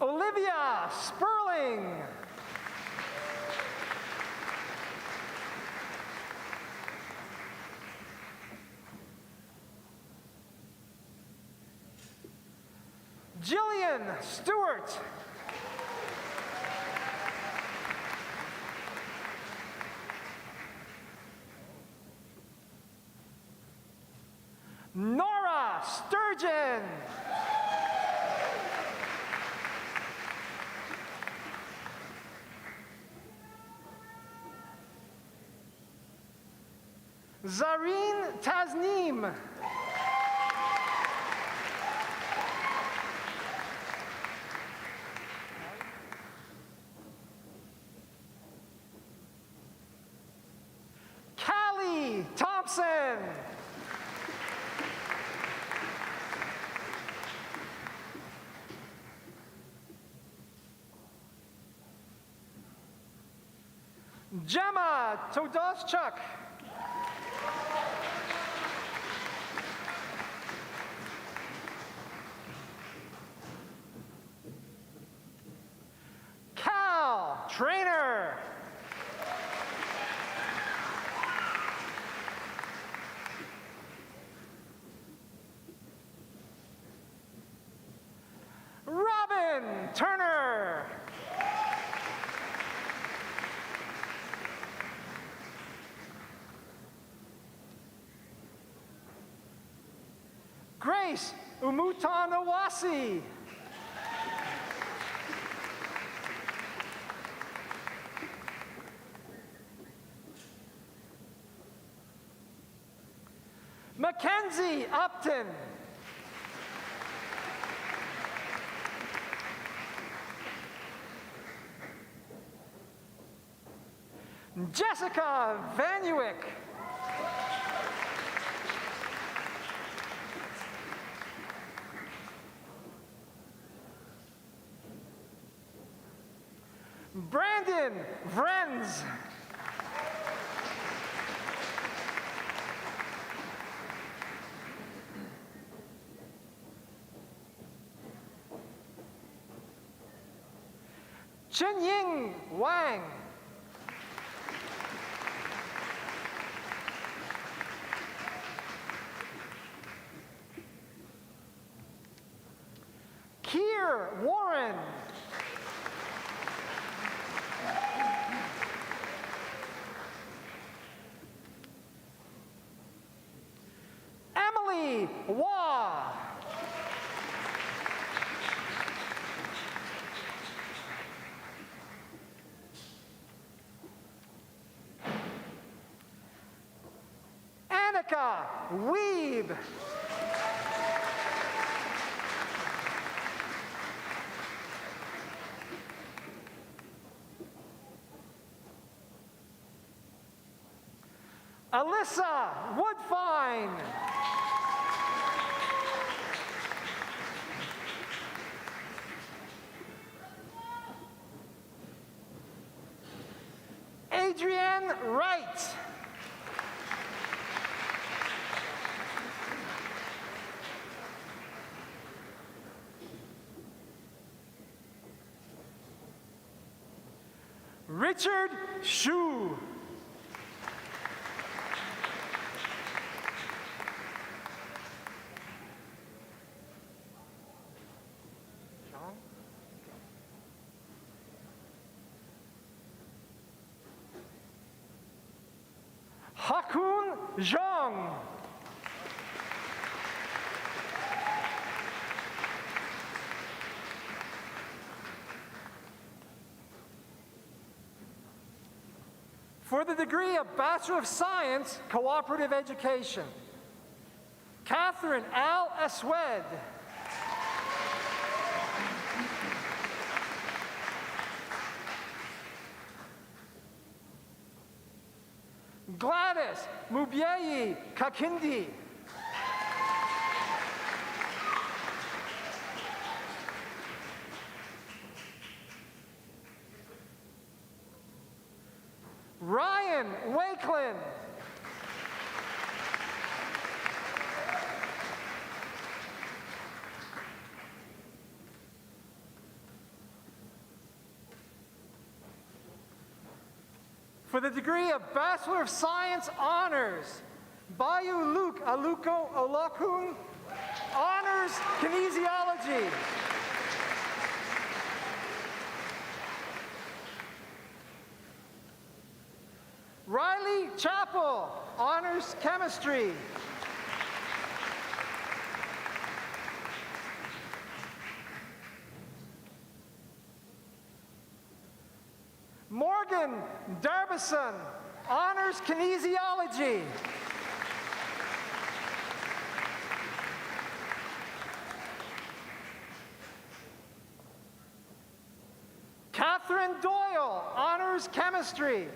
Olivia Sperling. Jillian Stewart. Nora Sturgeon. Zareen Tasneem. Callie Thompson. Gemma Todoschuk. Cal Trainer. Robin Turner. Grace Umutanawasi. Mackenzie Upton. Jessica Vanuik. Brandon Vrenz. Chenying Wang. Keir Warren. Emily Wah. Annika Weeb. Alyssa Woodfine. Adrienne Wright. Richard Shu. Hakun Zhang. For the degree of Bachelor of Science, Cooperative Education, Catherine Al Aswed. Gladys Mubiei Kakindi. Ryan Wakelin. For the degree of Bachelor of Science Honors, Bayu Luke Aluko Olakun, Honors Kinesiology. Riley Chappell, Honors Chemistry. Morgan Darbison, Honors Kinesiology. Catherine Doyle, Honors Chemistry.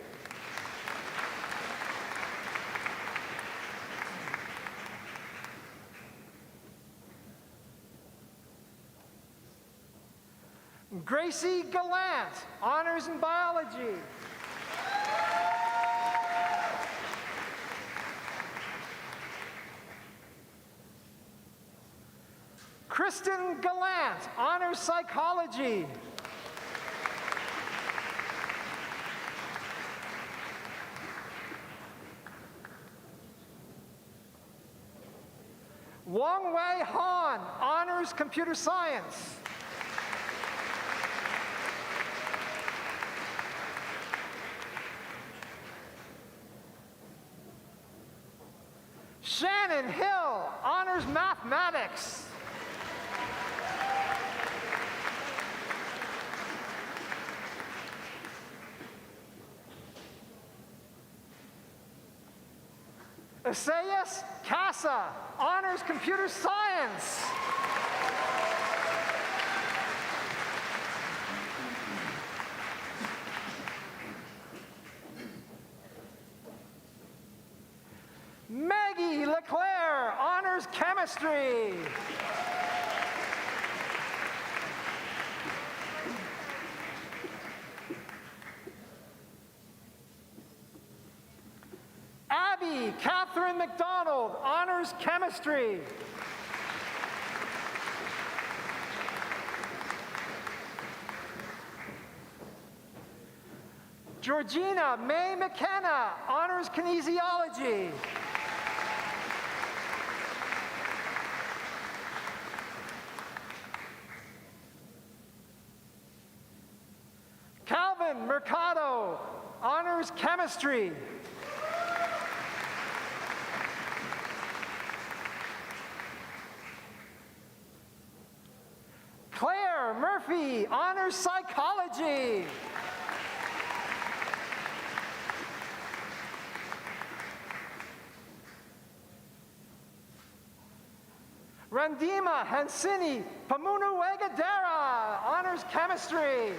Gracie Gallant, Honors in Biology. Kristen Gallant, Honors Psychology. Wong Wei Han, Honors Computer Science. Shannon Hill, Honors Mathematics. Isaias Casa, Honors Computer Science. Maggie Leclerc, Honors Chemistry. Abby Catherine McDonald, Honors Chemistry. Georgina May McKenna, Honors Kinesiology. Calvin Mercado, Honors Chemistry. Claire Murphy, Honors Psychology. Randima Hansini Pamunu Wegadera, Honors Chemistry.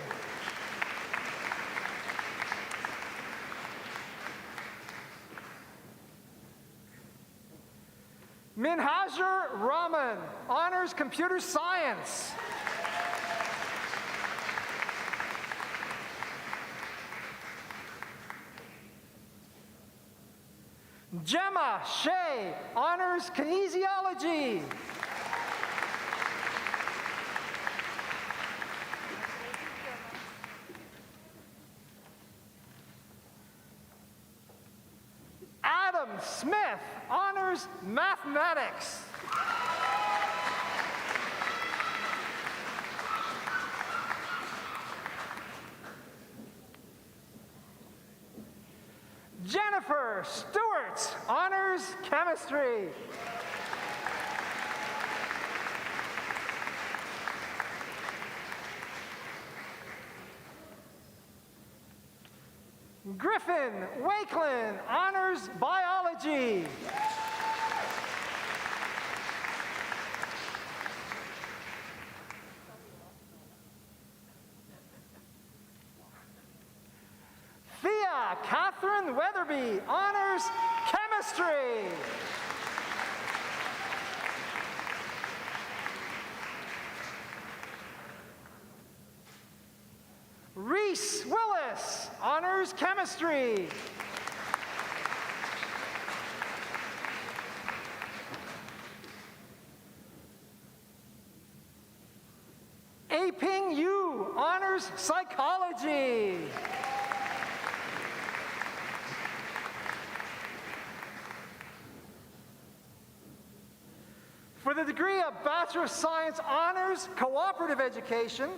Minhajar Rahman, Honors Computer Science. Gemma Shea, Honors Kinesiology. Adam Smith, Honors Mathematics. Jennifer Stewart, Honors Chemistry. Griffin Wakeland, Honors Biology. Thea Catherine Weatherby, Honors Chemistry. Reese Willis, Honors Chemistry. Aping Yu, Honors Psychology. For the degree of Bachelor of Science Honors Cooperative Education,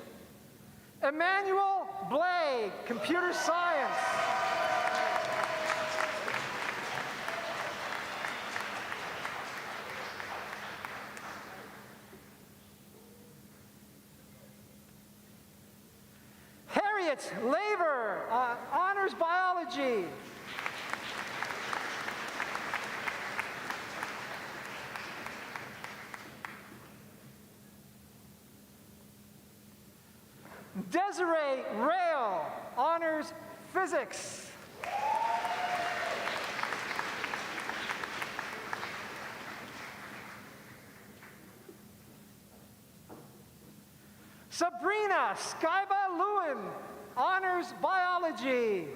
Emmanuel Blake, Computer Science. Harriet Laver, Honors Biology. Desiree Rail, Honors Physics. Sabrina Skyba Lewin, Honors Biology.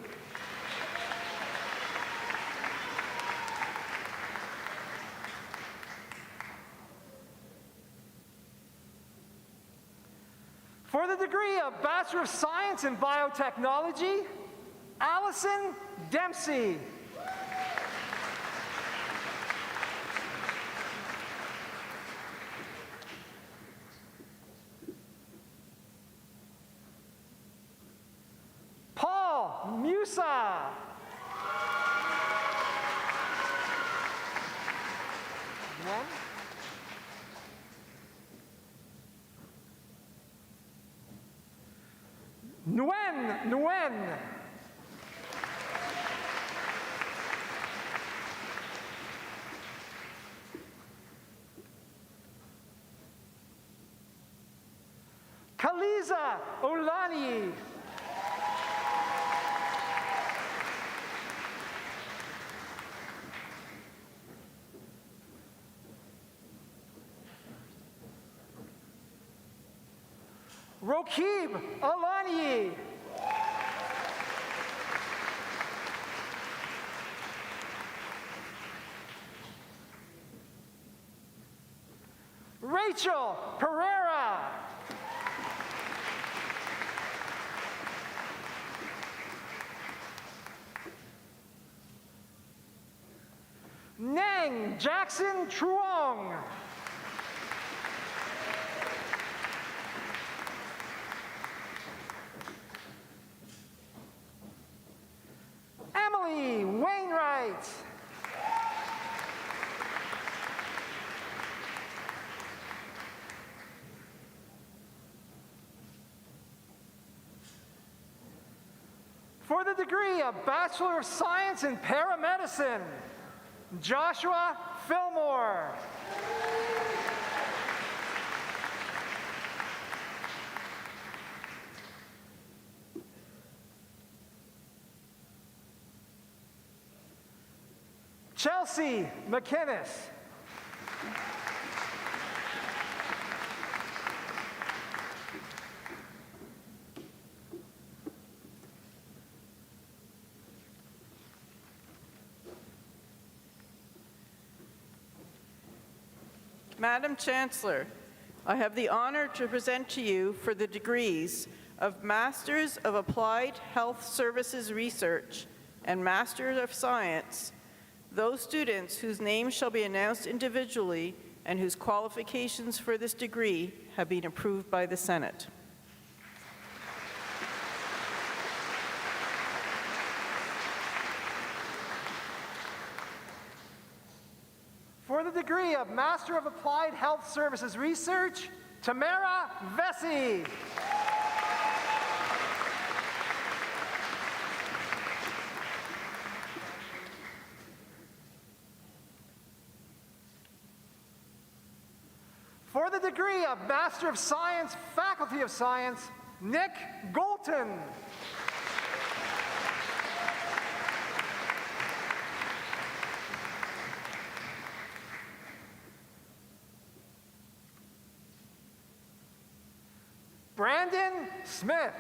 For the degree of Bachelor of Science in Biotechnology, Allison Dempsey. Paul Musa. One. Nguyen. Kaliza Olani. Rokib Alani. Rachel Pereira. Nang Jackson Truong. Emily Wainwright. For the degree of Bachelor of Science in Paramedicine, Joshua Fillmore. Chelsea McInnes. Madam Chancellor, I have the honor to present to you for the degrees of Masters of Applied Health Services Research and Master of Science those students whose names shall be announced individually and whose qualifications for this degree have been approved by the Senate. For the degree of Master of Applied Health Services Research, Tamara Vesey. For the degree of Master of Science, Faculty of Science, Nick Golton. Brandon Smith.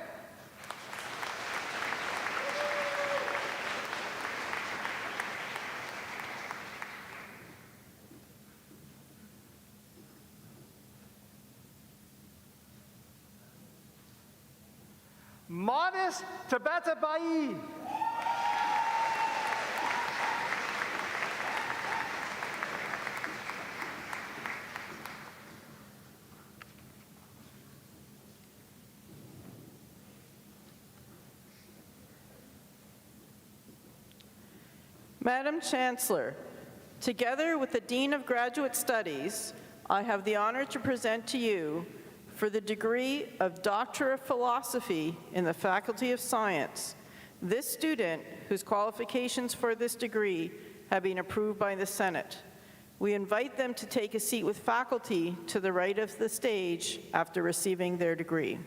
Modest Tabatabai. Madam Chancellor, together with the Dean of Graduate Studies, I have the honor to present to you for the degree of Doctor of Philosophy in the Faculty of Science, this student whose qualifications for this degree have been approved by the Senate. We invite them to take a seat with faculty to the right of the stage after receiving their degree.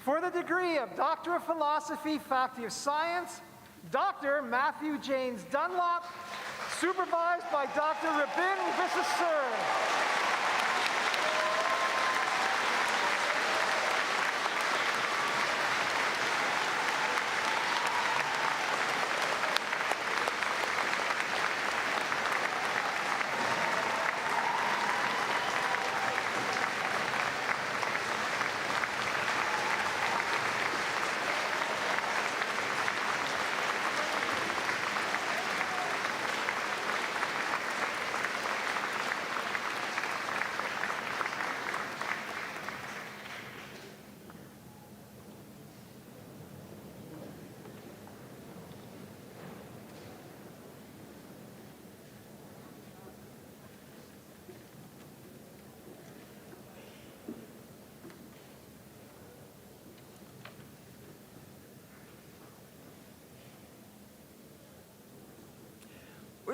For the degree of Doctor of Philosophy, Faculty of Science, Dr. Matthew James Dunlop, supervised by Dr. Rabin Visser.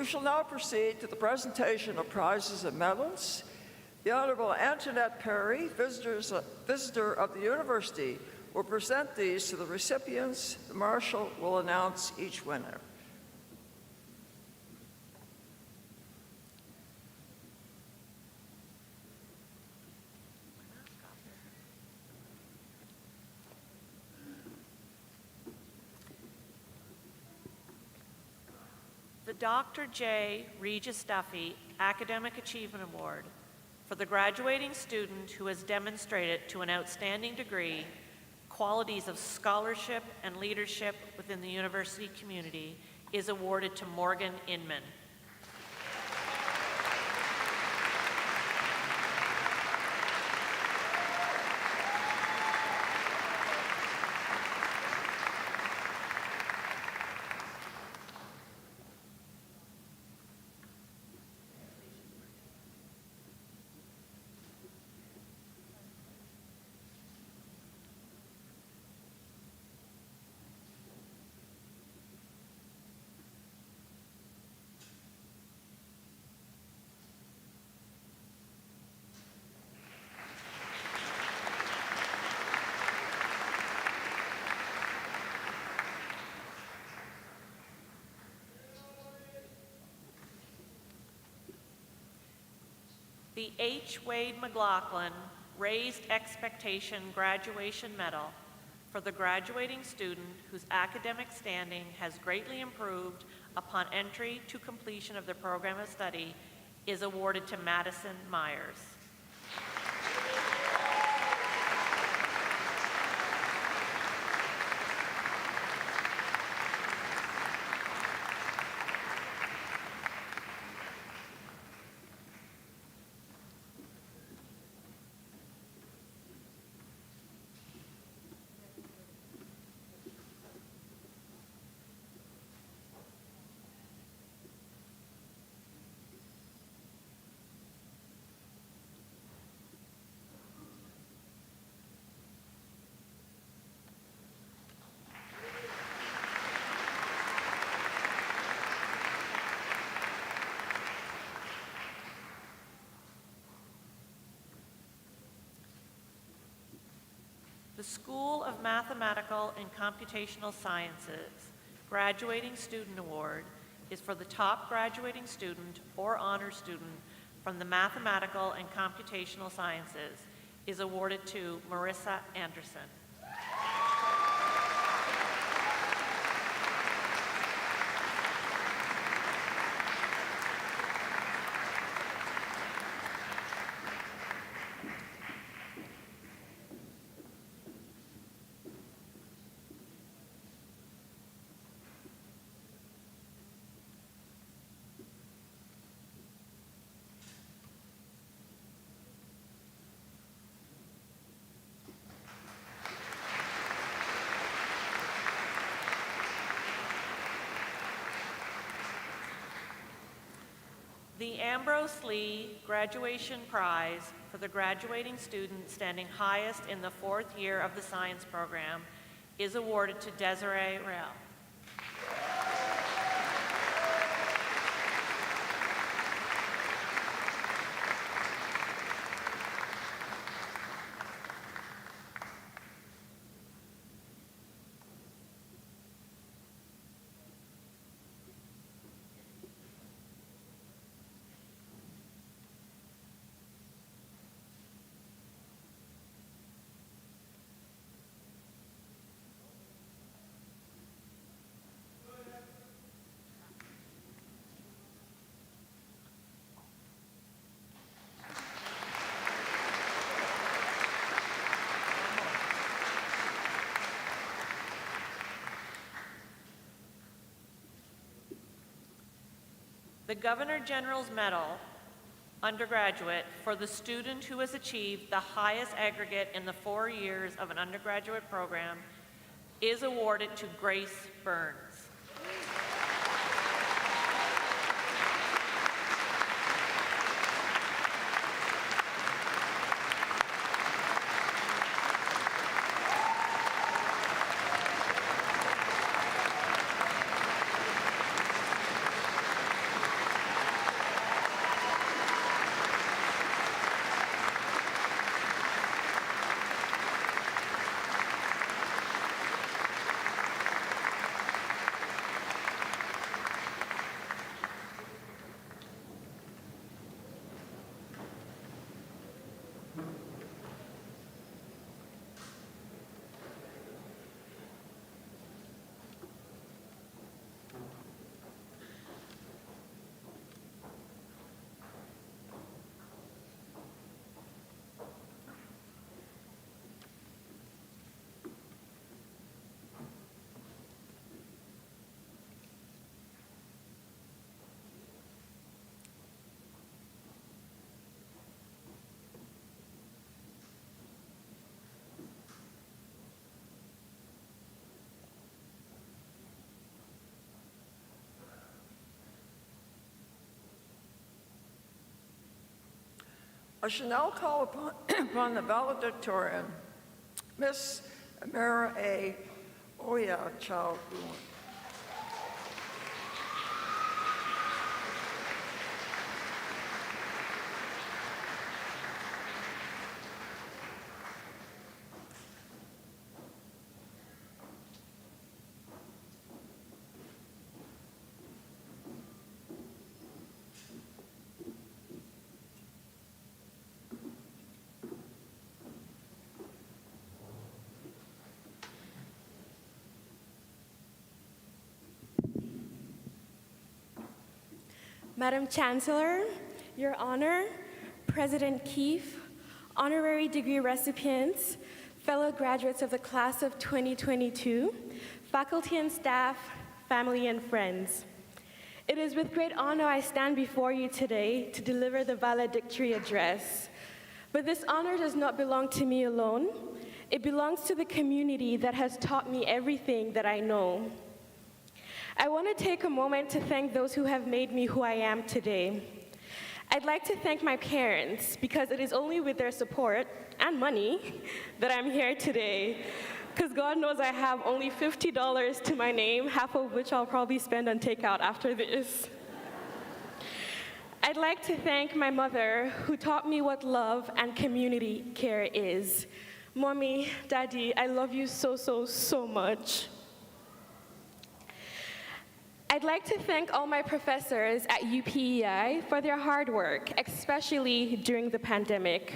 We shall now proceed to the presentation of prizes and medals. The Honorable Antoinette Perry, visitor of the university, will present these to the recipients. The Marshal will announce each winner. the Dr. J. Regis Duffy Academic Achievement Award for the graduating student who has demonstrated to an outstanding degree qualities of scholarship and leadership within the university community is awarded to Morgan Inman. The H. Wade McLaughlin Raised Expectation Graduation Medal for the graduating student whose academic standing has greatly improved upon entry to completion of the program of study is awarded to Madison Myers. The School of Mathematical and Computational Sciences Graduating Student Award is for the top graduating student or honor student from the Mathematical and Computational Sciences is awarded to Marissa Anderson. The Ambrose Lee Graduation Prize for the graduating student standing highest in the 4th year of the science program is awarded to Desiree Rell. The Governor General's Medal, undergraduate, for the student who has achieved the highest aggregate in the 4 years of an undergraduate program is awarded to Grace Burns. I shall now call upon the valedictorian, Miss Amira A. Oya Chow. Madam Chancellor, Your Honor, President Keefe, honorary degree recipients, fellow graduates of the class of 2022, faculty and staff, family and friends. It is with great honor I stand before you today to deliver the valedictory address. But this honor does not belong to me alone. It belongs to the community that has taught me everything that I know. I want to take a moment to thank those who have made me who I am today. I'd like to thank my parents because it is only with their support and money that I'm here today. Because God knows I have only $50 to my name, half of which I'll probably spend on takeout after this. I'd like to thank my mother who taught me what love and community care is. Mommy, Daddy, I love you so, so, so much. I'd like to thank all my professors at UPEI for their hard work, especially during the pandemic.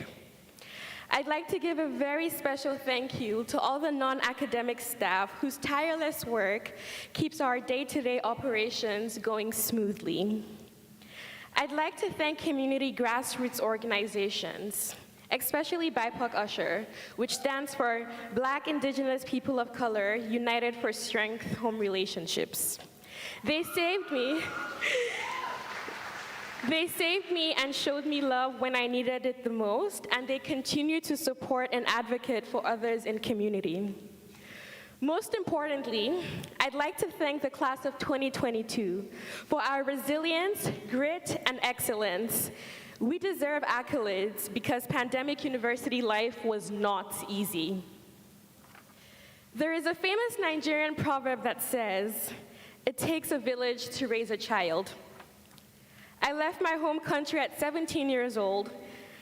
I'd like to give a very special thank you to all the non-academic staff whose tireless work keeps our day-to-day operations going smoothly. I'd like to thank community grassroots organizations, especially BIPOC Usher, which stands for Black Indigenous People of Color United for Strength Home Relationships. They saved me. They saved me and showed me love when I needed it the most, and they continue to support and advocate for others in community. Most importantly, I'd like to thank the class of 2022 for our resilience, grit, and excellence. We deserve accolades because pandemic university life was not easy. There is a famous Nigerian proverb that says, "It takes a village to raise a child." I left my home country at 17 years old,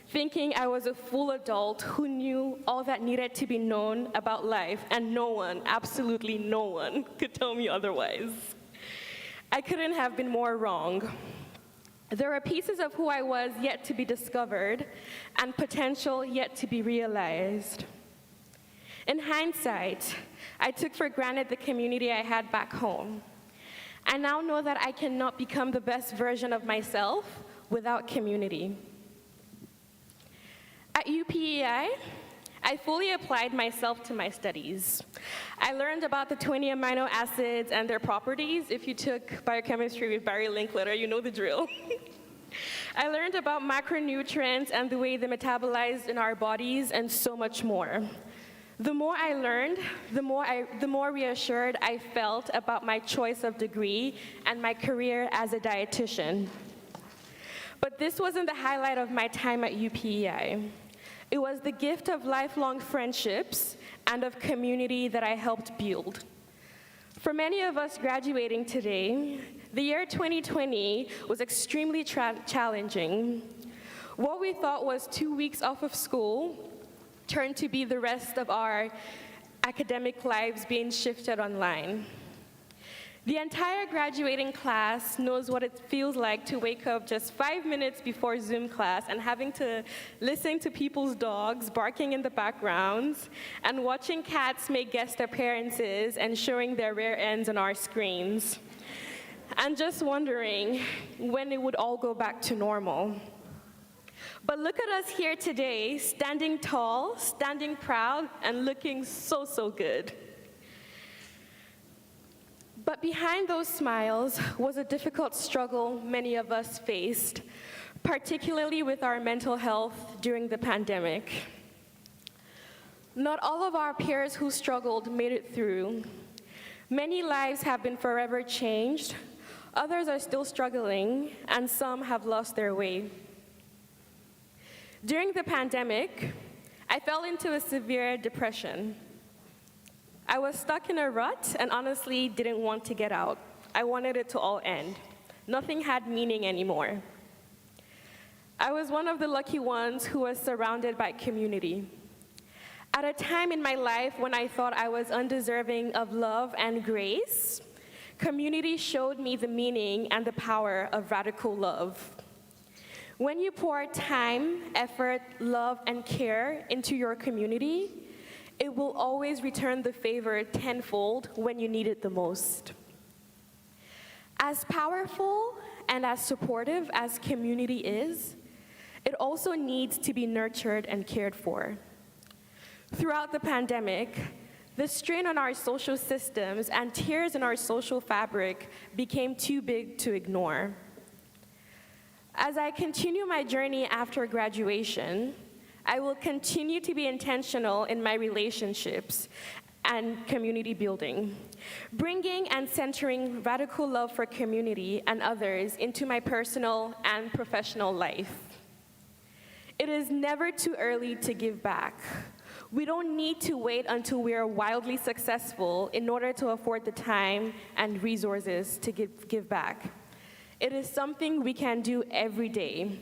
thinking I was a full adult who knew all that needed to be known about life, and no one, absolutely no one, could tell me otherwise. I couldn't have been more wrong. There are pieces of who I was yet to be discovered, and potential yet to be realized. In hindsight, I took for granted the community I had back home. I now know that I cannot become the best version of myself without community. At UPEI, I fully applied myself to my studies. I learned about the 20 amino acids and their properties. If you took biochemistry with Barry Linkletter, you know the drill. I learned about macronutrients and the way they metabolize in our bodies and so much more. The more I learned, the more reassured I felt about my choice of degree and my career as a dietitian. But this wasn't the highlight of my time at UPEI. It was the gift of lifelong friendships and of community that I helped build. For many of us graduating today, the year 2020 was extremely challenging. What we thought was 2 weeks off of school turned to be the rest of our academic lives being shifted online. The entire graduating class knows what it feels like to wake up just 5 minutes before Zoom class and having to listen to people's dogs barking in the background and watching cats make guest appearances and showing their rear ends on our screens. And just wondering when it would all go back to normal. But look at us here today, standing tall, standing proud, and looking so, so good. But behind those smiles was a difficult struggle many of us faced, particularly with our mental health during the pandemic. Not all of our peers who struggled made it through. Many lives have been forever changed, others are still struggling, and some have lost their way. During the pandemic, I fell into a severe depression. I was stuck in a rut and honestly didn't want to get out. I wanted it to all end. Nothing had meaning anymore. I was one of the lucky ones who was surrounded by community. At a time in my life when I thought I was undeserving of love and grace, community showed me the meaning and the power of radical love. When you pour time, effort, love, and care into your community, it will always return the favor tenfold when you need it the most. As powerful and as supportive as community is, it also needs to be nurtured and cared for. Throughout the pandemic, the strain on our social systems and tears in our social fabric became too big to ignore. As I continue my journey after graduation, I will continue to be intentional in my relationships and community building, bringing and centering radical love for community and others into my personal and professional life. It is never too early to give back. We don't need to wait until we are wildly successful in order to afford the time and resources to give back. It is something we can do every day.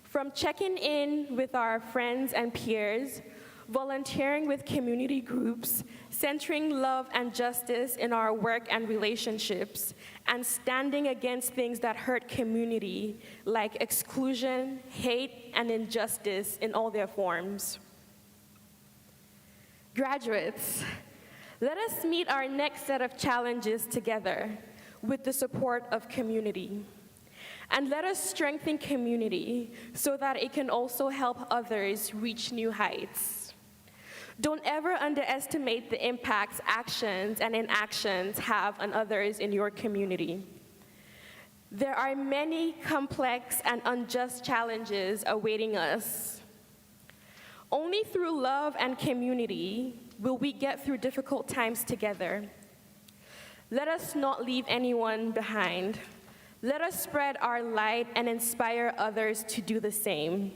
From checking in with our friends and peers, volunteering with community groups, centering love and justice in our work and relationships, and standing against things that hurt community, like exclusion, hate, and injustice in all their forms. Graduates, let us meet our next set of challenges together with the support of community. And let us strengthen community so that it can also help others reach new heights. Don't ever underestimate the impacts actions and inactions have on others in your community. There are many complex and unjust challenges awaiting us. Only through love and community will we get through difficult times together. Let us not leave anyone behind. Let us spread our light and inspire others to do the same.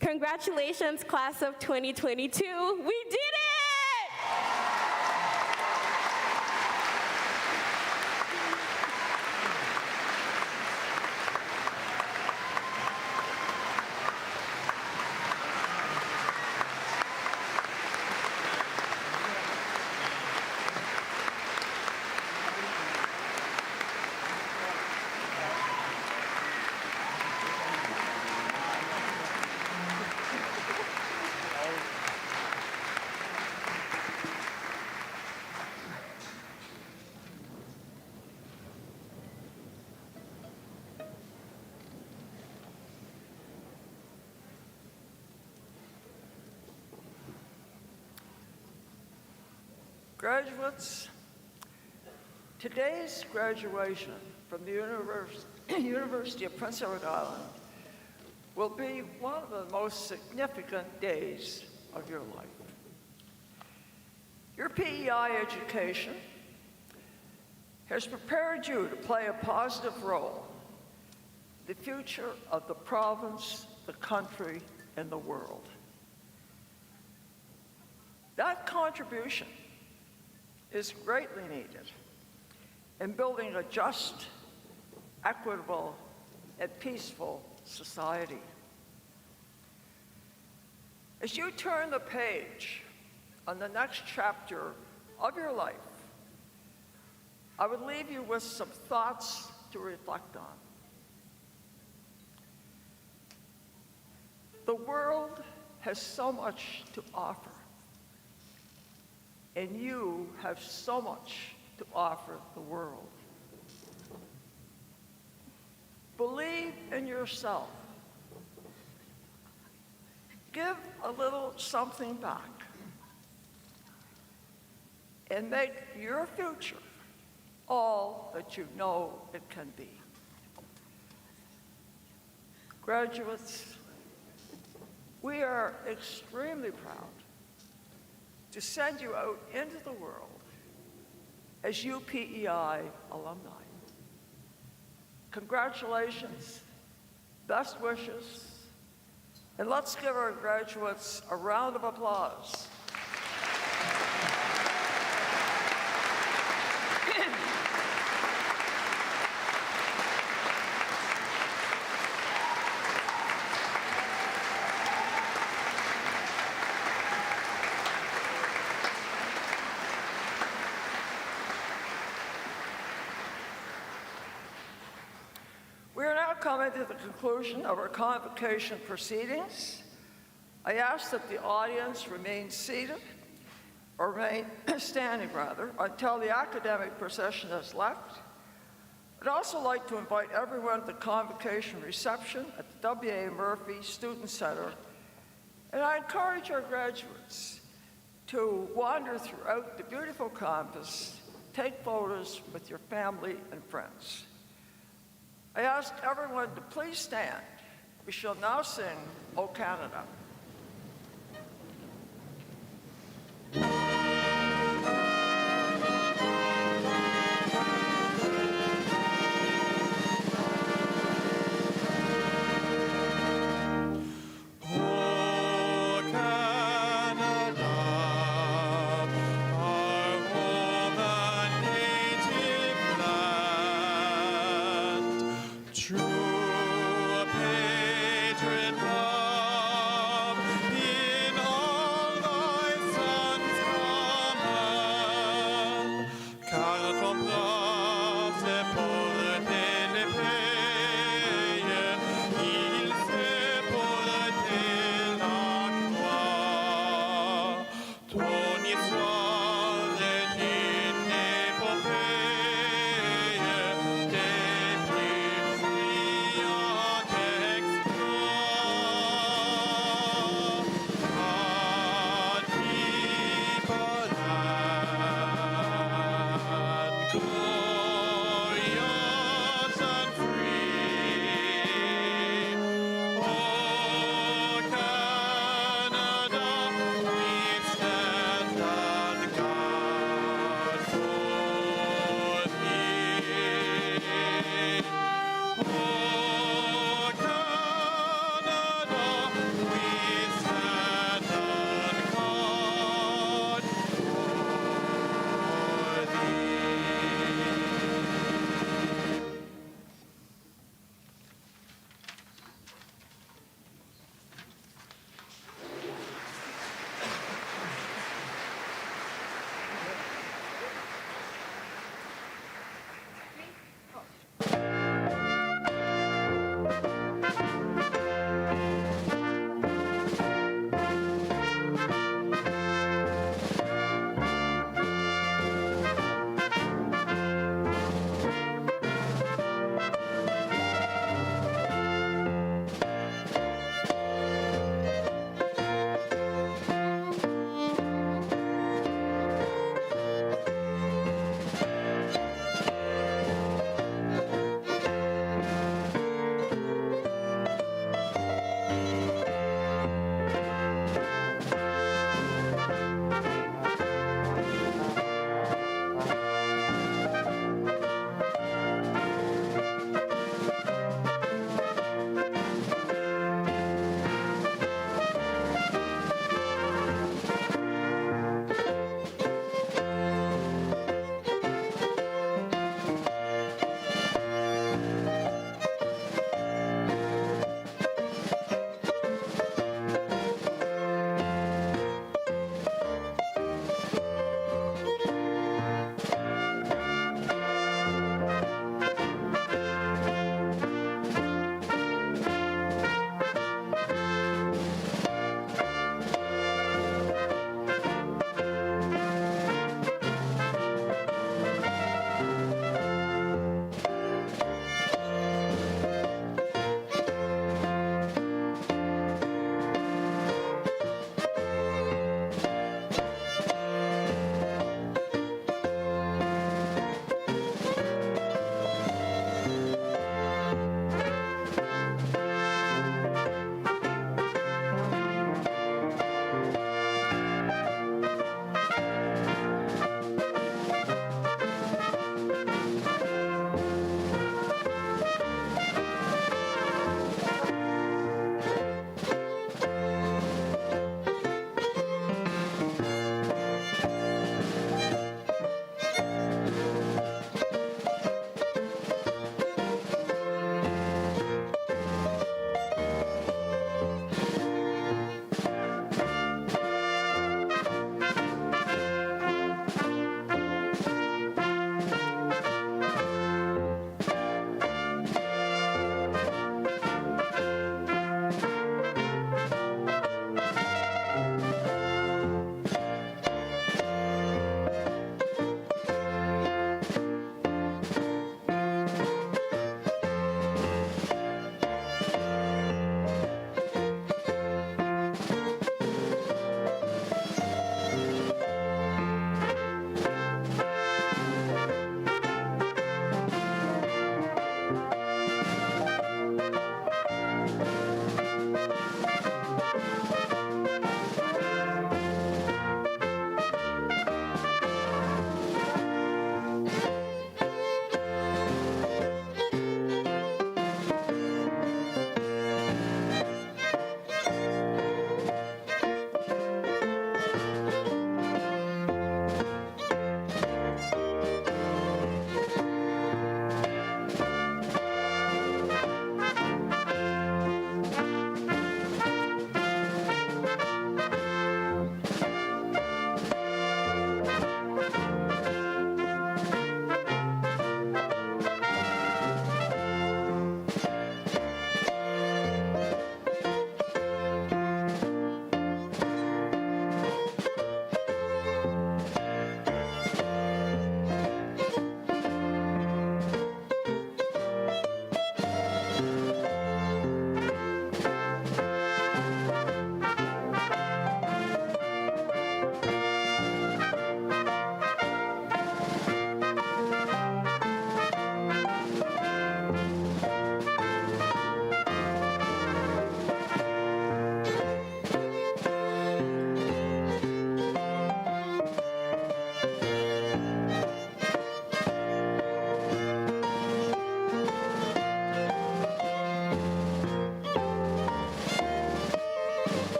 Congratulations, class of 2022. We did it! Graduates, today's graduation from the University of Prince Edward Island will be one of the most significant days of your life. Your PEI education has prepared you to play a positive role in the future of the province, the country, and the world. That contribution is greatly needed in building a just, equitable, and peaceful society. As you turn the page on the next chapter of your life, I would leave you with some thoughts to reflect on. The world has so much to offer, and you have so much to offer the world. Believe in yourself. Give a little something back, and make your future all that you know it can be. Graduates, we are extremely proud to send you out into the world as UPEI alumni. Congratulations, best wishes, And let's give our graduates a round of applause. We are now coming to the conclusion of our convocation proceedings. I ask that the audience remain seated, or remain standing rather, until the academic procession has left. I'd also like to invite everyone to the convocation reception at the W.A. Murphy Student Center, and I encourage our graduates to wander throughout the beautiful campus, take photos with your family and friends. I ask everyone to please stand. We shall now sing, O Canada.